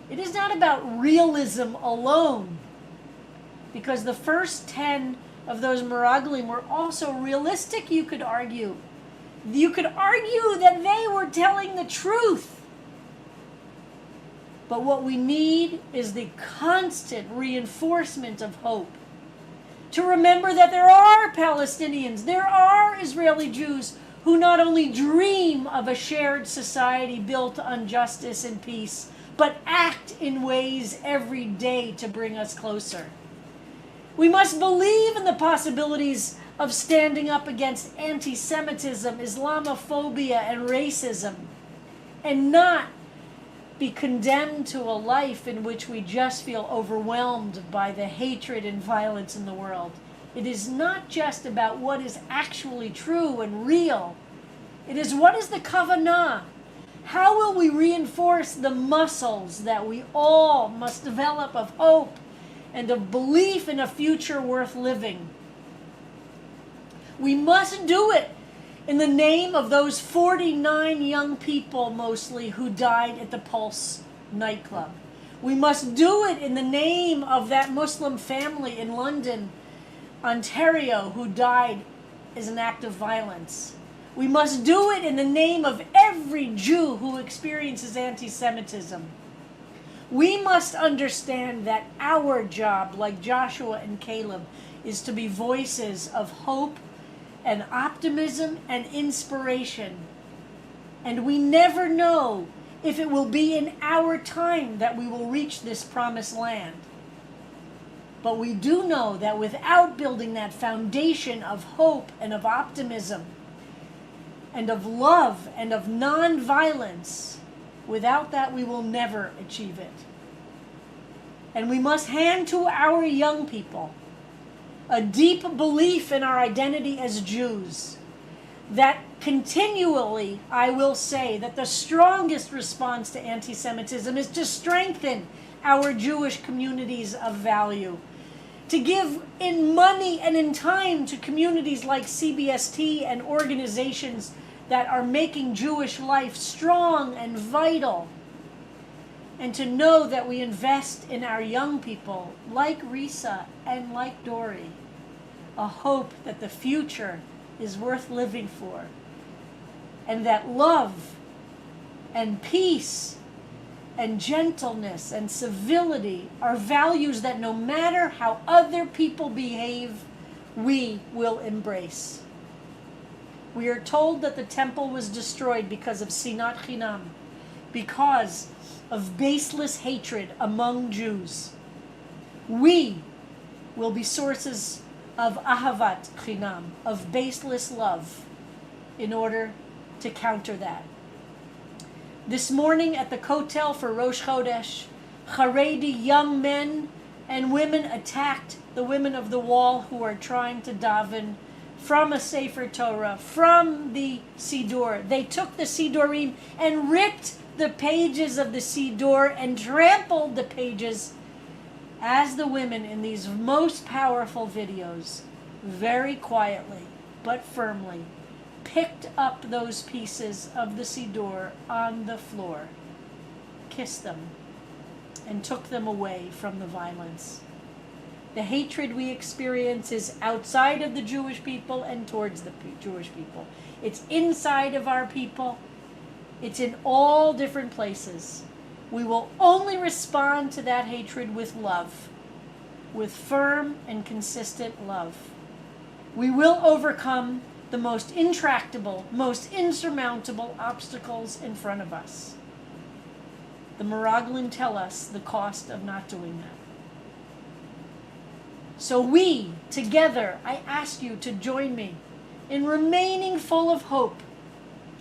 It is not about realism alone, because the first 10 of those Meraglim were also realistic, you could argue. You could argue that they were telling the truth. But what we need is the constant reinforcement of hope. To remember that there are Palestinians, there are Israeli Jews who not only dream of a shared society built on justice and peace, but act in ways every day to bring us closer. We must believe in the possibilities of standing up against anti-Semitism, Islamophobia, and racism, and not be condemned to a life in which we just feel overwhelmed by the hatred and violence in the world. It is not just about what is actually true and real. It is what is the kavanah. How will we reinforce the muscles that we all must develop of hope and of belief in a future worth living? We must do it in the name of those 49 young people, mostly, who died at the Pulse nightclub. We must do it in the name of that Muslim family in London, Ontario, who died as an act of violence. We must do it in the name of every Jew who experiences anti-Semitism. We must understand that our job, like Joshua and Caleb, is to be voices of hope and optimism and inspiration. And we never know if it will be in our time that we will reach this promised land. But we do know that without building that foundation of hope and of optimism and of love and of non-violence, without that we will never achieve it. And we must hand to our young people a deep belief in our identity as Jews, that continually, I will say, that the strongest response to anti-Semitism is to strengthen our Jewish communities of value, to give in money and in time to communities like CBST and organizations that are making Jewish life strong and vital, and to know that we invest in our young people, like Risa and like Dory, a hope that the future is worth living for, and that love and peace and gentleness and civility are values that no matter how other people behave, we will embrace. We are told that the temple was destroyed because of sinat chinam, because of baseless hatred among Jews. We will be sources of ahavat chinam, of baseless love, in order to counter that. This morning at the Kotel for Rosh Chodesh, Haredi young men and women attacked the women of the wall who are trying to daven from a Sefer Torah, from the Siddur. They took the Siddurim and ripped the pages of the Siddur and trampled the pages, as the women in these most powerful videos, very quietly but firmly, picked up those pieces of the Siddur on the floor, kissed them, and took them away from the violence. The hatred we experience is outside of the Jewish people and towards the Jewish people. It's inside of our people. It's in all different places. We will only respond to that hatred with love, with firm and consistent love. We will overcome the most intractable, most insurmountable obstacles in front of us. The Meraglim tell us the cost of not doing that. So we, together, I ask you to join me in remaining full of hope,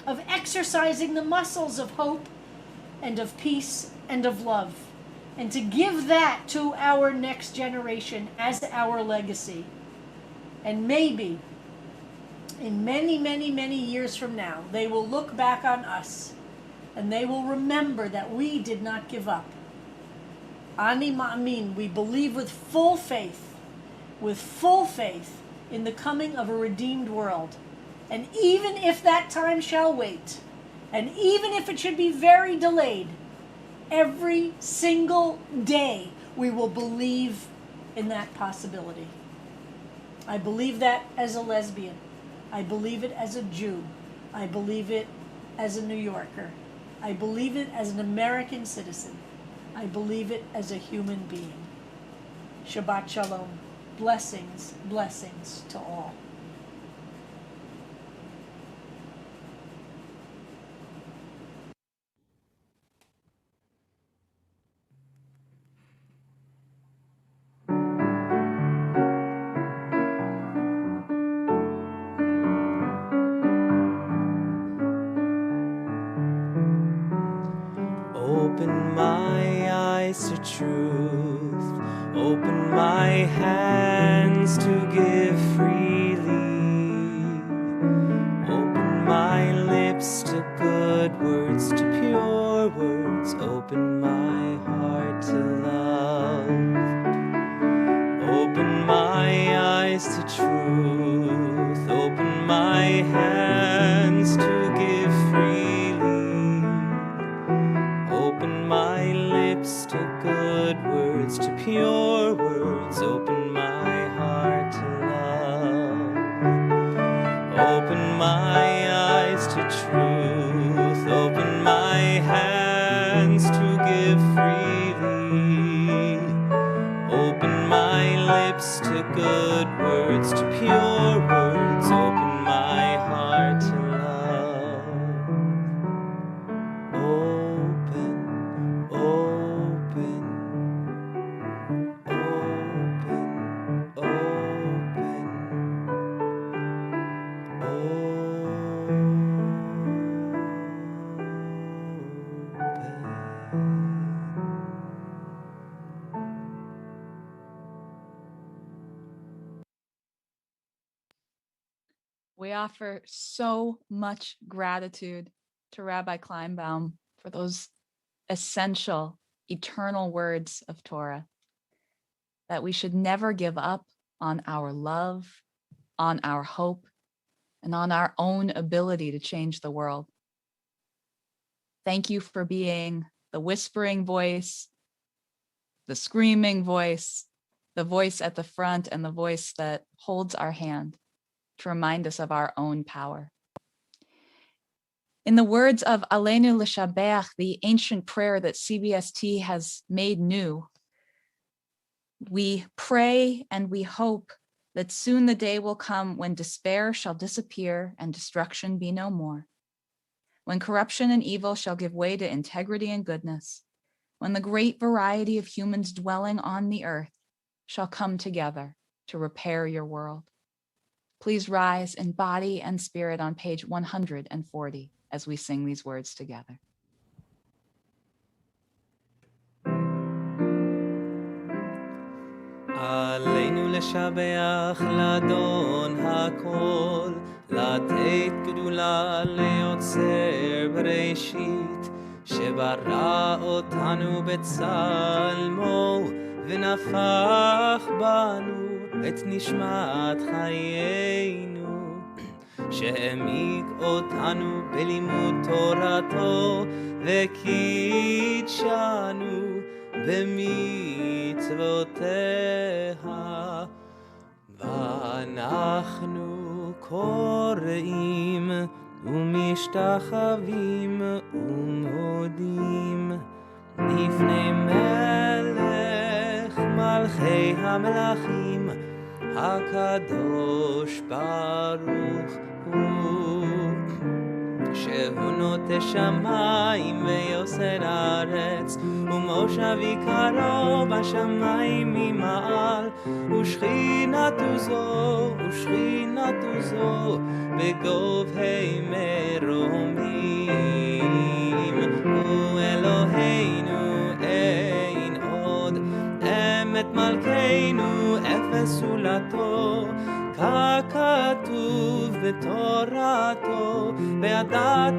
of exercising the muscles of hope and of peace and of love, and to give that to our next generation as our legacy. And maybe in many, many, many years from now, they will look back on us and they will remember that we did not give up. Ani ma'amin, we believe with full faith in the coming of a redeemed world. And even if that time shall wait, and even if it should be very delayed, every single day we will believe in that possibility. I believe that as a lesbian. I believe it as a Jew. I believe it as a New Yorker. I believe it as an American citizen. I believe it as a human being. Shabbat Shalom. Blessings, blessings to all. Open my eyes to truth, open my hands to give freely, open my lips to good words, to pure words, open my heart to love, open my eyes to truth, open my hands to give freely, open my lips to good words, to pure words, open my heart to love, open my eyes to truth, open my hands to give freely, open my lips to good words, to pure words, open my heart to love. We offer so much gratitude to Rabbi Kleinbaum for those essential, eternal words of Torah, that we should never give up on our love, on our hope, and on our own ability to change the world. Thank you for being the whispering voice, the screaming voice, the voice at the front, and the voice that holds our hand to remind us of our own power. In the words of Aleinu L'Shabeach, the ancient prayer that CBST has made new, we pray and we hope that soon the day will come when despair shall disappear and destruction be no more, when corruption and evil shall give way to integrity and goodness, when the great variety of humans dwelling on the earth shall come together to repair your world. Please rise in body and spirit on page 140 as we sing these words together. עלינו לשבח לאדון הכל, לתת גדולה ליוצר בראשית, שברא אותנו בצלמו, ונפח בנו את נשמת חיינו, שהעמיק אותנו בלימוד תורתו, וקידשנו במצוותיה, ואנחנו קוראים ומשתחווים ומודים לפני מלך מלכי המלכים, הקדוש ברוך הוא שהוא נוטה שמיים ויוסר ארץ ומושבי קרוב השמיים ממעל ושכינתו זו בגובהי מרומים הוא אלוהינו אין עוד אמת מלכנו אפס זולתו ככתוב בתורתו וידעת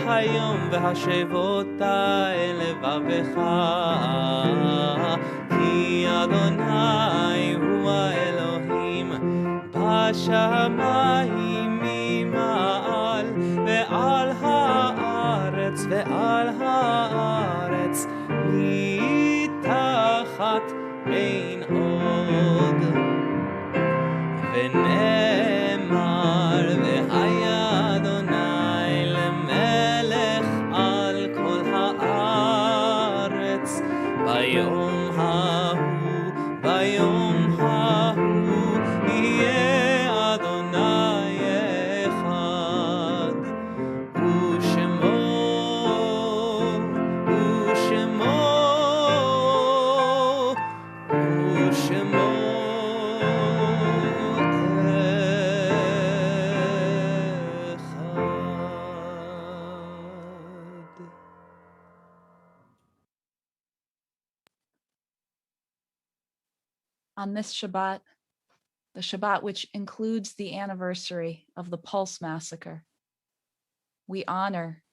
היום והשבות אל לבבך כי אדוני הוא האלוהים בשמיים ממעל ועל הארץ מתחת אין עוד ונאמר והיה אדוני למלך על כל הארץ ביום ההוא יהיה אדוני אחד ושמו On this Shabbat, the Shabbat which includes the anniversary of the Pulse Massacre, we honor,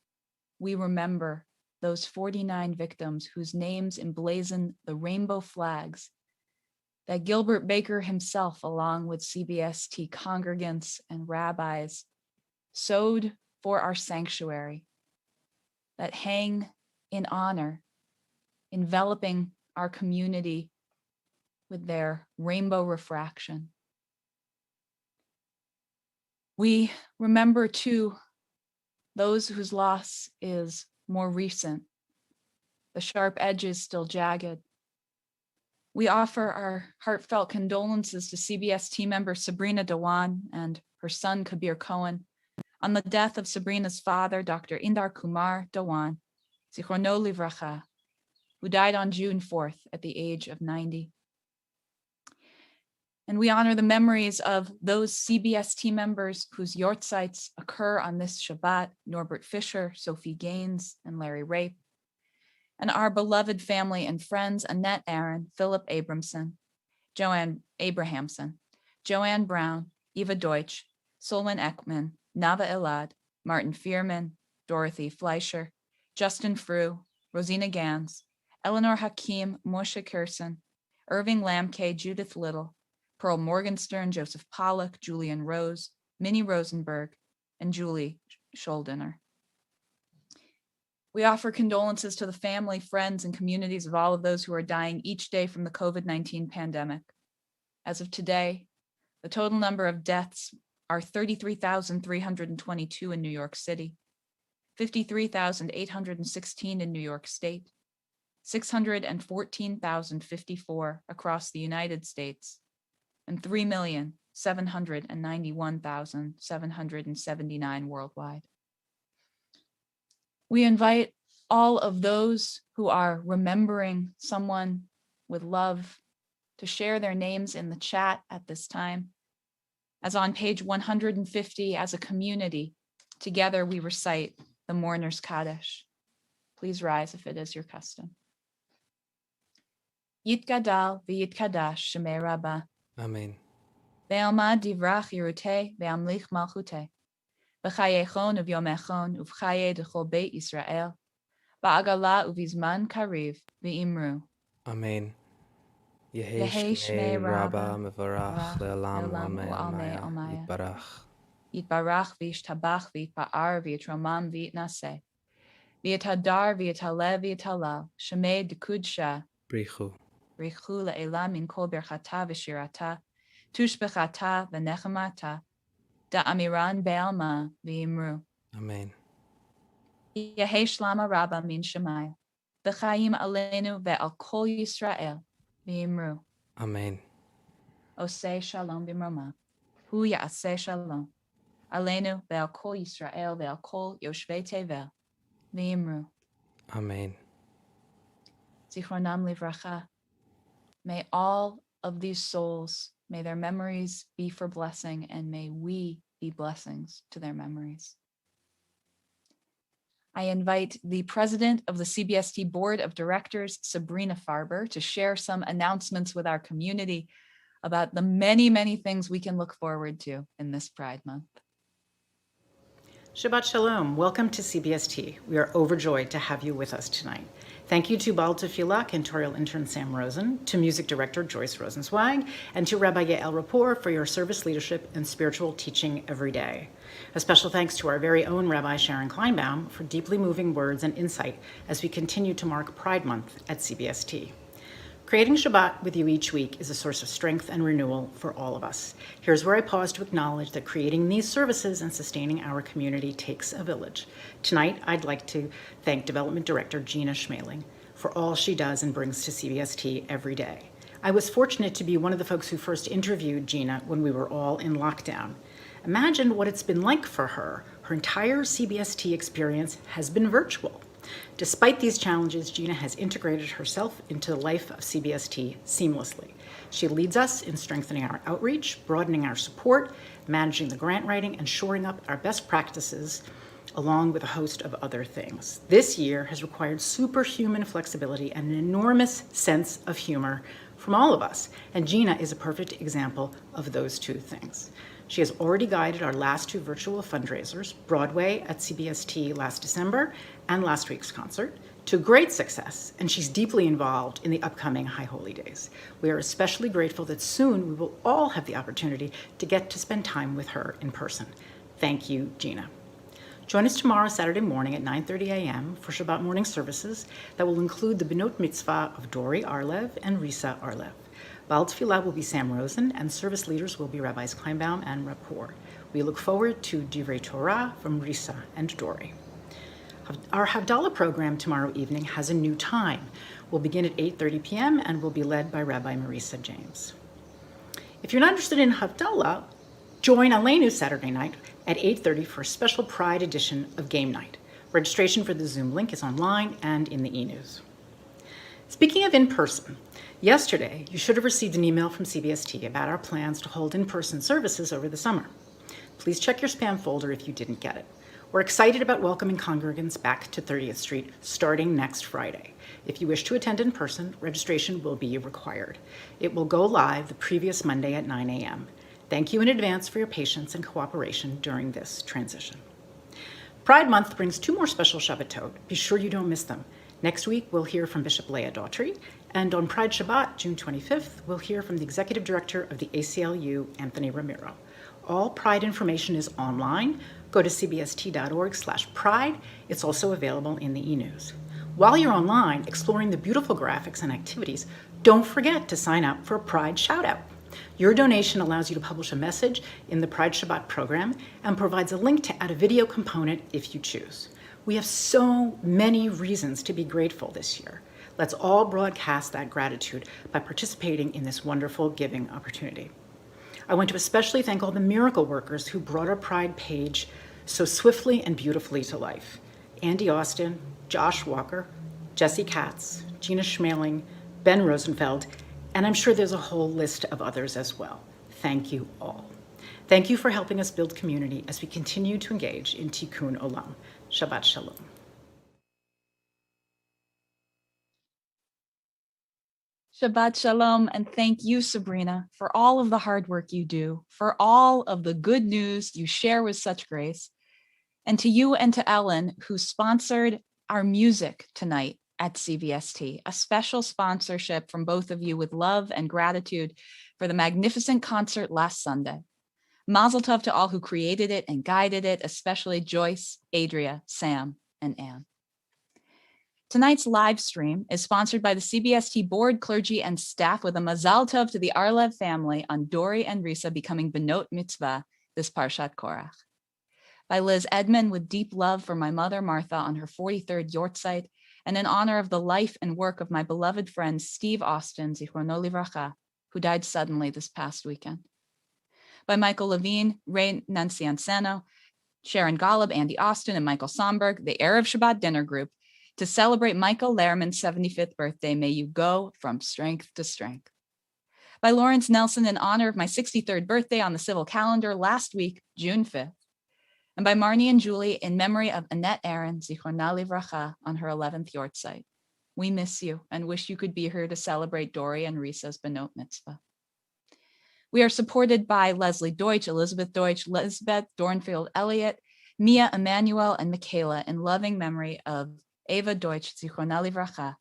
we remember those 49 victims whose names emblazon the rainbow flags that Gilbert Baker himself, along with CBST congregants and rabbis, sewed for our sanctuary, that hang in honor, enveloping our community with their rainbow refraction. We remember too those whose loss is more recent, the sharp edges still jagged. We offer our heartfelt condolences to CBS team member Sabrina Dewan and her son Kabir Cohen on the death of Sabrina's father, Dr. Indar Kumar Dewan, Zichrono Livracha, who died on June 4th at the age of 90. And we honor the memories of those CBS team members whose yortzites occur on this Shabbat, Norbert Fisher, Sophie Gaines, and Larry Rape, and our beloved family and friends, Annette Aaron, Philip Abramson, Joanne Abrahamson, Joanne Brown, Eva Deutsch, Solon Ekman, Nava Elad, Martin Fearman, Dorothy Fleischer, Justin Frew, Rosina Gans, Eleanor Hakim, Moshe Kirsten, Irving Lamke, Judith Little, Pearl Morgenstern, Joseph Pollack, Julian Rose, Minnie Rosenberg, and Julie Scholdiner. We offer condolences to the family, friends, and communities of all of those who are dying each day from the COVID-19 pandemic. As of today, the total number of deaths are 33,322 in New York City, 53,816 in New York State, 614,054 across the United States, and 3,791,779 worldwide. We invite all of those who are remembering someone with love to share their names in the chat at this time. As on page 150, as a community, together we recite the Mourner's Kaddish. Please rise if it is your custom. Yitgadal v'yitkadash shemei Rabbah. Amen. Ve'alma divrach yiruteh ve'amlich malchuteh. V'chayechon uv'yomechon uv'chaye d'chol beit Yisrael. Ba'agala uv'izman kariv v'imru. Amen. Yehi Yehi shmei Shmei Rabbah, Rabba Mevarach Le'olam Le'olam U'amei U'amei Amaya Amaya. Yitbarach. Yitbarach v'yishtabach v'yitpa'ar v'yitromam v'yitnaseh. V'yitadar v'yitalev v'yitalal. Shemei d'kudsha. Brichu. Richu le'elam min kol birchata v'shirata. Tushbechata v'nechemata. Da'amiran be'alma v'imru. Amen. Yehi shlama Rabba min Shemaya. V'chaim aleinu ve'al kol Yisrael v'imru. Amen. Oseh shalom b'mroma. Hu ya'aseh shalom. Aleinu ve'al kol Yisrael ve'al kol yoshvei tevel. V'imru. Amen. Zichronam livracha. May all of these souls, may their memories be for blessing, and may we be blessings to their memories. I invite the president of the CBST Board of Directors, Sabrina Farber, to share some announcements with our community about the many, many things we can look forward to in this Pride Month. Shabbat Shalom. Welcome to CBST. We are overjoyed to have you with us tonight. Thank you to Baal Tefillah, Cantorial Intern Sam Rosen, to Music Director Joyce Rosenzweig, and to Rabbi Yael Rapport for your service leadership and spiritual teaching every day. A special thanks to our very own Rabbi Sharon Kleinbaum for deeply moving words and insight as we continue to mark Pride Month at CBST. Creating Shabbat with you each week is a source of strength and renewal for all of us. Here's where I pause to acknowledge that creating these services and sustaining our community takes a village. Tonight, I'd like to thank Development Director Gina Schmaling for all she does and brings to CBST every day. I was fortunate to be one of the folks who first interviewed Gina when we were all in lockdown. Imagine what it's been like for her. Her entire CBST experience has been virtual. Despite these challenges, Gina has integrated herself into the life of CBST seamlessly. She leads us in strengthening our outreach, broadening our support, managing the grant writing, and shoring up our best practices, along with a host of other things. This year has required superhuman flexibility and an enormous sense of humor from all of us, and Gina is a perfect example of those two things. She has already guided our last two virtual fundraisers, Broadway at CBST last December and last week's concert, to great success, and she's deeply involved in the upcoming High Holy Days. We are especially grateful that soon we will all have the opportunity to get to spend time with her in person. Thank you, Gina. Join us tomorrow, Saturday morning at 9:30 a.m. for Shabbat morning services that will include the Benot Mitzvah of Dori Arlev and Risa Arlev. Baal Tefillah will be Sam Rosen, and service leaders will be Rabbis Kleinbaum and Rapport. We look forward to Divrei Torah from Risa and Dori. Our Havdalah program tomorrow evening has a new time. We'll begin at 8:30 p.m. and will be led by Rabbi Marisa James. If you're not interested in Havdalah, join Aleinu Saturday night at 8:30 for a special Pride edition of Game Night. Registration for the Zoom link is online and in the e-news. Speaking of in-person, yesterday you should have received an email from CBST about our plans to hold in-person services over the summer. Please check your spam folder if you didn't get it. We're excited about welcoming congregants back to 30th Street starting next Friday. If you wish to attend in person, registration will be required. It will go live the previous Monday at 9 a.m. Thank you in advance for your patience and cooperation during this transition. Pride Month brings two more special Shabbatot. Be sure you don't miss them. Next week, we'll hear from Bishop Leah Daughtry, and on Pride Shabbat, June 25th, we'll hear from the Executive Director of the ACLU, Anthony Ramiro. All Pride information is online. Go to cbst.org/pride. It's also available in the e-news. While you're online, exploring the beautiful graphics and activities, don't forget to sign up for a Pride Shoutout. Your donation allows you to publish a message in the Pride Shabbat program and provides a link to add a video component if you choose. We have so many reasons to be grateful this year. Let's all broadcast that gratitude by participating in this wonderful giving opportunity. I want to especially thank all the miracle workers who brought our Pride page so swiftly and beautifully to life. Andy Austin, Josh Walker, Jesse Katz, Gina Schmaling, Ben Rosenfeld, and I'm sure there's a whole list of others as well. Thank you all. Thank you for helping us build community as we continue to engage in Tikkun Olam. Shabbat Shalom. Shabbat Shalom, and thank you, Sabrina, for all of the hard work you do, for all of the good news you share with such grace, and to you and to Ellen, who sponsored our music tonight at CBST, a special sponsorship from both of you with love and gratitude for the magnificent concert last Sunday. Mazel tov to all who created it and guided it, especially Joyce, Adria, Sam, and Anne. Tonight's live stream is sponsored by the CBST board, clergy, and staff with a mazal tov to the Arlev family on Dori and Risa becoming Benot Mitzvah this Parshat Korach. By Liz Edmond with deep love for my mother Martha on her 43rd yortzeit, and in honor of the life and work of my beloved friend Steve Austin, Zichrono Livracha, who died suddenly this past weekend. By Michael Levine, Ray Nancianceno, Sharon Golub, Andy Austin, and Michael Somberg, the Erev Shabbat dinner group, to celebrate Michael Lehrman's 75th birthday. May you go from strength to strength. By Lawrence Nelson, in honor of my 63rd birthday on the civil calendar last week, June 5th. And by Marnie and Julie, in memory of Annette Aaron, Zichrona Livracha, on her 11th yortzeit. We miss you and wish you could be here to celebrate Dory and Risa's Benot Mitzvah. We are supported by Leslie Deutsch, Elizabeth Deutsch, Lisbeth Dornfield Elliott, Mia Emanuel, and Michaela, in loving memory of Ava Deutsch, Zichrona Livracha.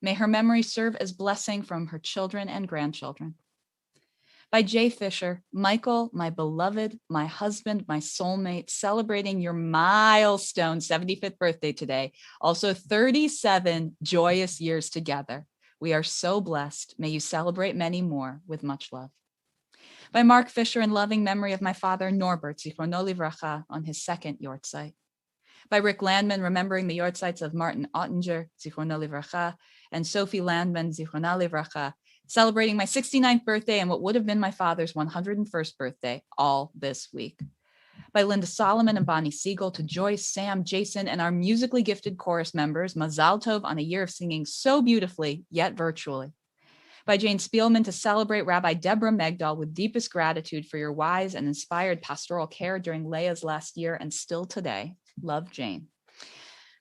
May her memory serve as blessing from her children and grandchildren. By Jay Fisher, Michael, my beloved, my husband, my soulmate, celebrating your milestone 75th birthday today. Also 37 joyous years together. We are so blessed. May you celebrate many more with much love. By Mark Fisher, in loving memory of my father, Norbert, Zichrono Livracha, on his second yortzeit. By Rick Landman, remembering the yortzeits of Martin Ottinger, Zichrono Livracha, and Sophie Landman, Zichrona Livracha, celebrating my 69th birthday and what would have been my father's 101st birthday, all this week. By Linda Solomon and Bonnie Siegel, to Joyce, Sam, Jason, and our musically gifted chorus members, Mazal Tov on a year of singing so beautifully, yet virtually. By Jane Spielman, to celebrate Rabbi Deborah Megdal with deepest gratitude for your wise and inspired pastoral care during Leah's last year and still today. Love, Jane.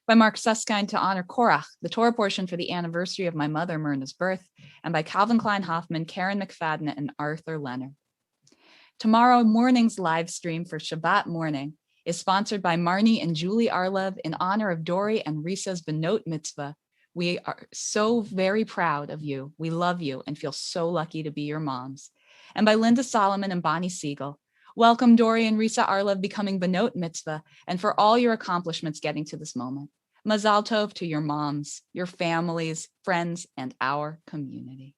By Mark Susskind, to honor Korach, the Torah portion for the anniversary of my mother, Mourner's birth, and by Calvin Klein Hoffman, Karen McFadden, and Arthur Leonard. Tomorrow morning's live stream for Shabbat morning is sponsored by Marnie and Julie Arlev in honor of Dory and Risa's Benot Mitzvah. We are so very proud of you. We love you and feel so lucky to be your moms. And by Linda Solomon and Bonnie Siegel. Welcome, Dory and Risa Arlev, becoming Benot Mitzvah, and for all your accomplishments getting to this moment. Mazal Tov to your moms, your families, friends, and our community.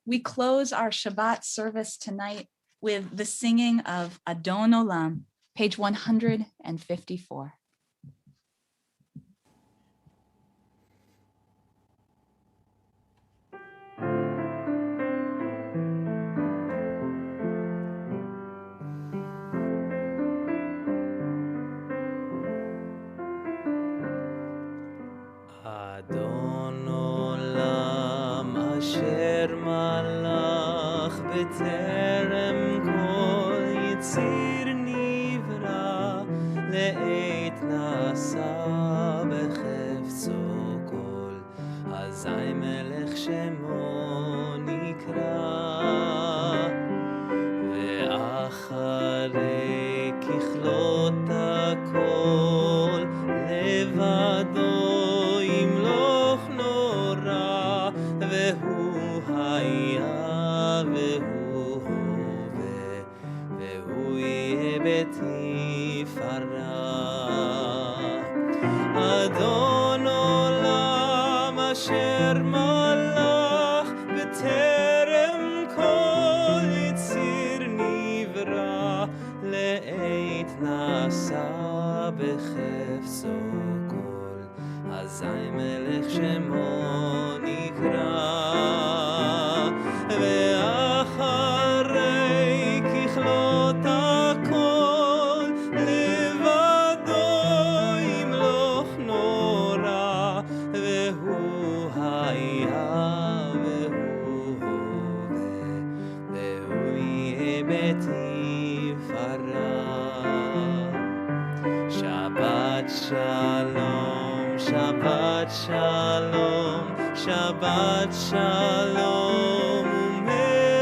We close our Shabbat service tonight with the singing of Adon Olam, page 154. Adon Olam asher malach b'terem kol yitzir nivra le'et nasa b'chefzo kol hazai melech shemo nikra ve'acharei kichlot hakol levado Adon Olam asher malach b'terem kol yitzir nivra le'et nasa b'chefzo kol hazai melech shemo nikra ve'acharei kichlot hakol levado yimloch nora ve'hu haya ve'hu hove ve'hu yeh betifara. Shabbat shalom, Shabbat shalom, Shabbat shalom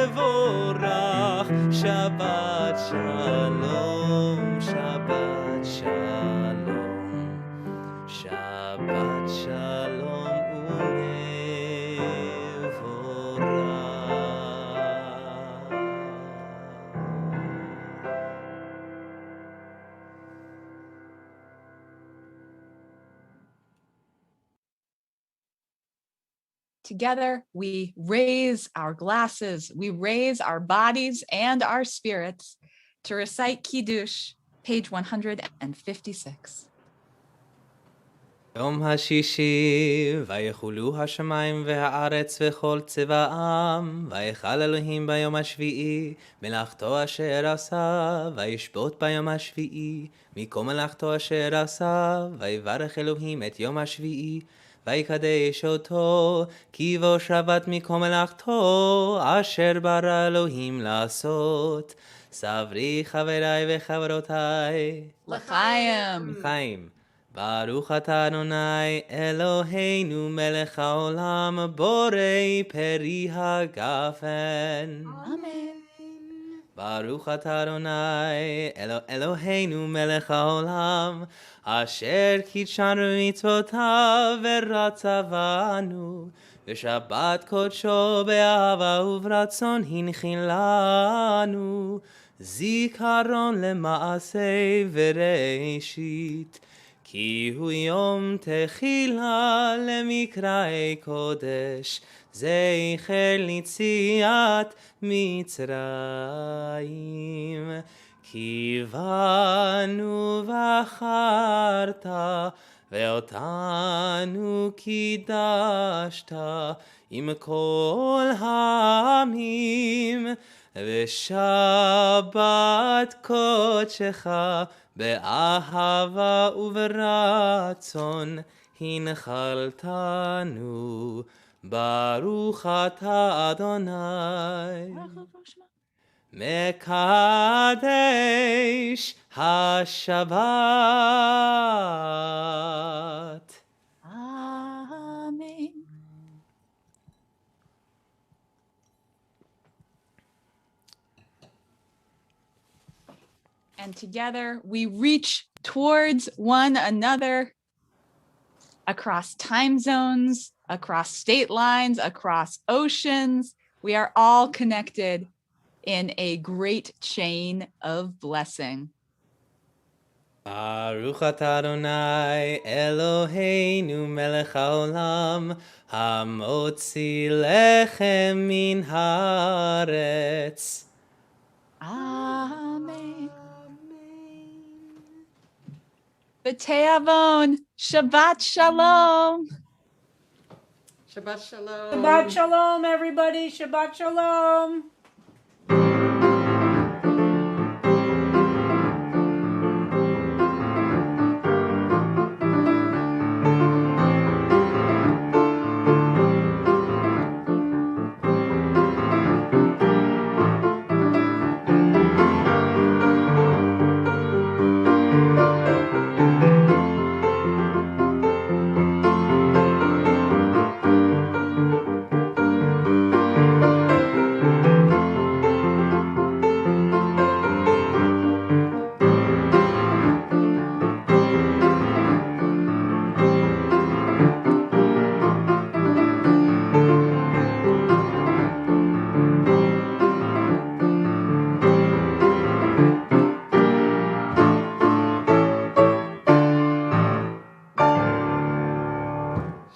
umevorach. Shabbat shalom, Shabbat shalom, Shabbat shalom umevorach. Together, we raise our glasses, we raise our bodies and our spirits to recite Kiddush, page 156. יום השישי, ויחולו השמיים והארץ וכל צבאם, ויחל אלוהים ביום השביעי, מלאכתו אשר עשה, וישבות ביום השביעי, מכל מלאכתו אשר עשה, ויברך אלוהים את יום השביעי, ויקדש אותו, כי בו שבת מכל מלאכתו, אשר ברא אלוהים לעשות. סברי חבריי וחברותיי, לחיים. לחיים. ברוך אתה אדוני אלוהינו מלך העולם בורא פרי הגפן. אמן. ברוך אתה אדוני אלוהינו מלך העולם אשר קידשנו מצוותיו ורצה בנו ושבת קודשו באהבה וברצון הנחיל לנו זיכרון למעשה וראשית כי הוא יום תחילה למקראי קודש, זכר ליציאת מצרים. כי בנו בחרת, ואותנו קידשת, עם כל העמים, ושבת קודשך, באהבה וברצון הנחלתנו, ברוך אתה אדוני. מקדש השבת. Amen. And together we reach towards one another across time zones, across state lines, across oceans. We are all connected in a great chain of blessing. ברוך אתה אדוני אלוהינו מלך העולם המוציא לחם מן הארץ. Amen. B'te'avon, Shabbat Shalom. Shabbat shalom. Shabbat shalom, everybody. Shabbat shalom.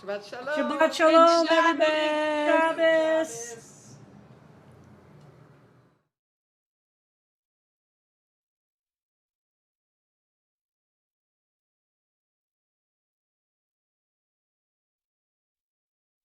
Shabbat shalom. Shabbat shalom, Good everybody. Shabbos. Shabbos.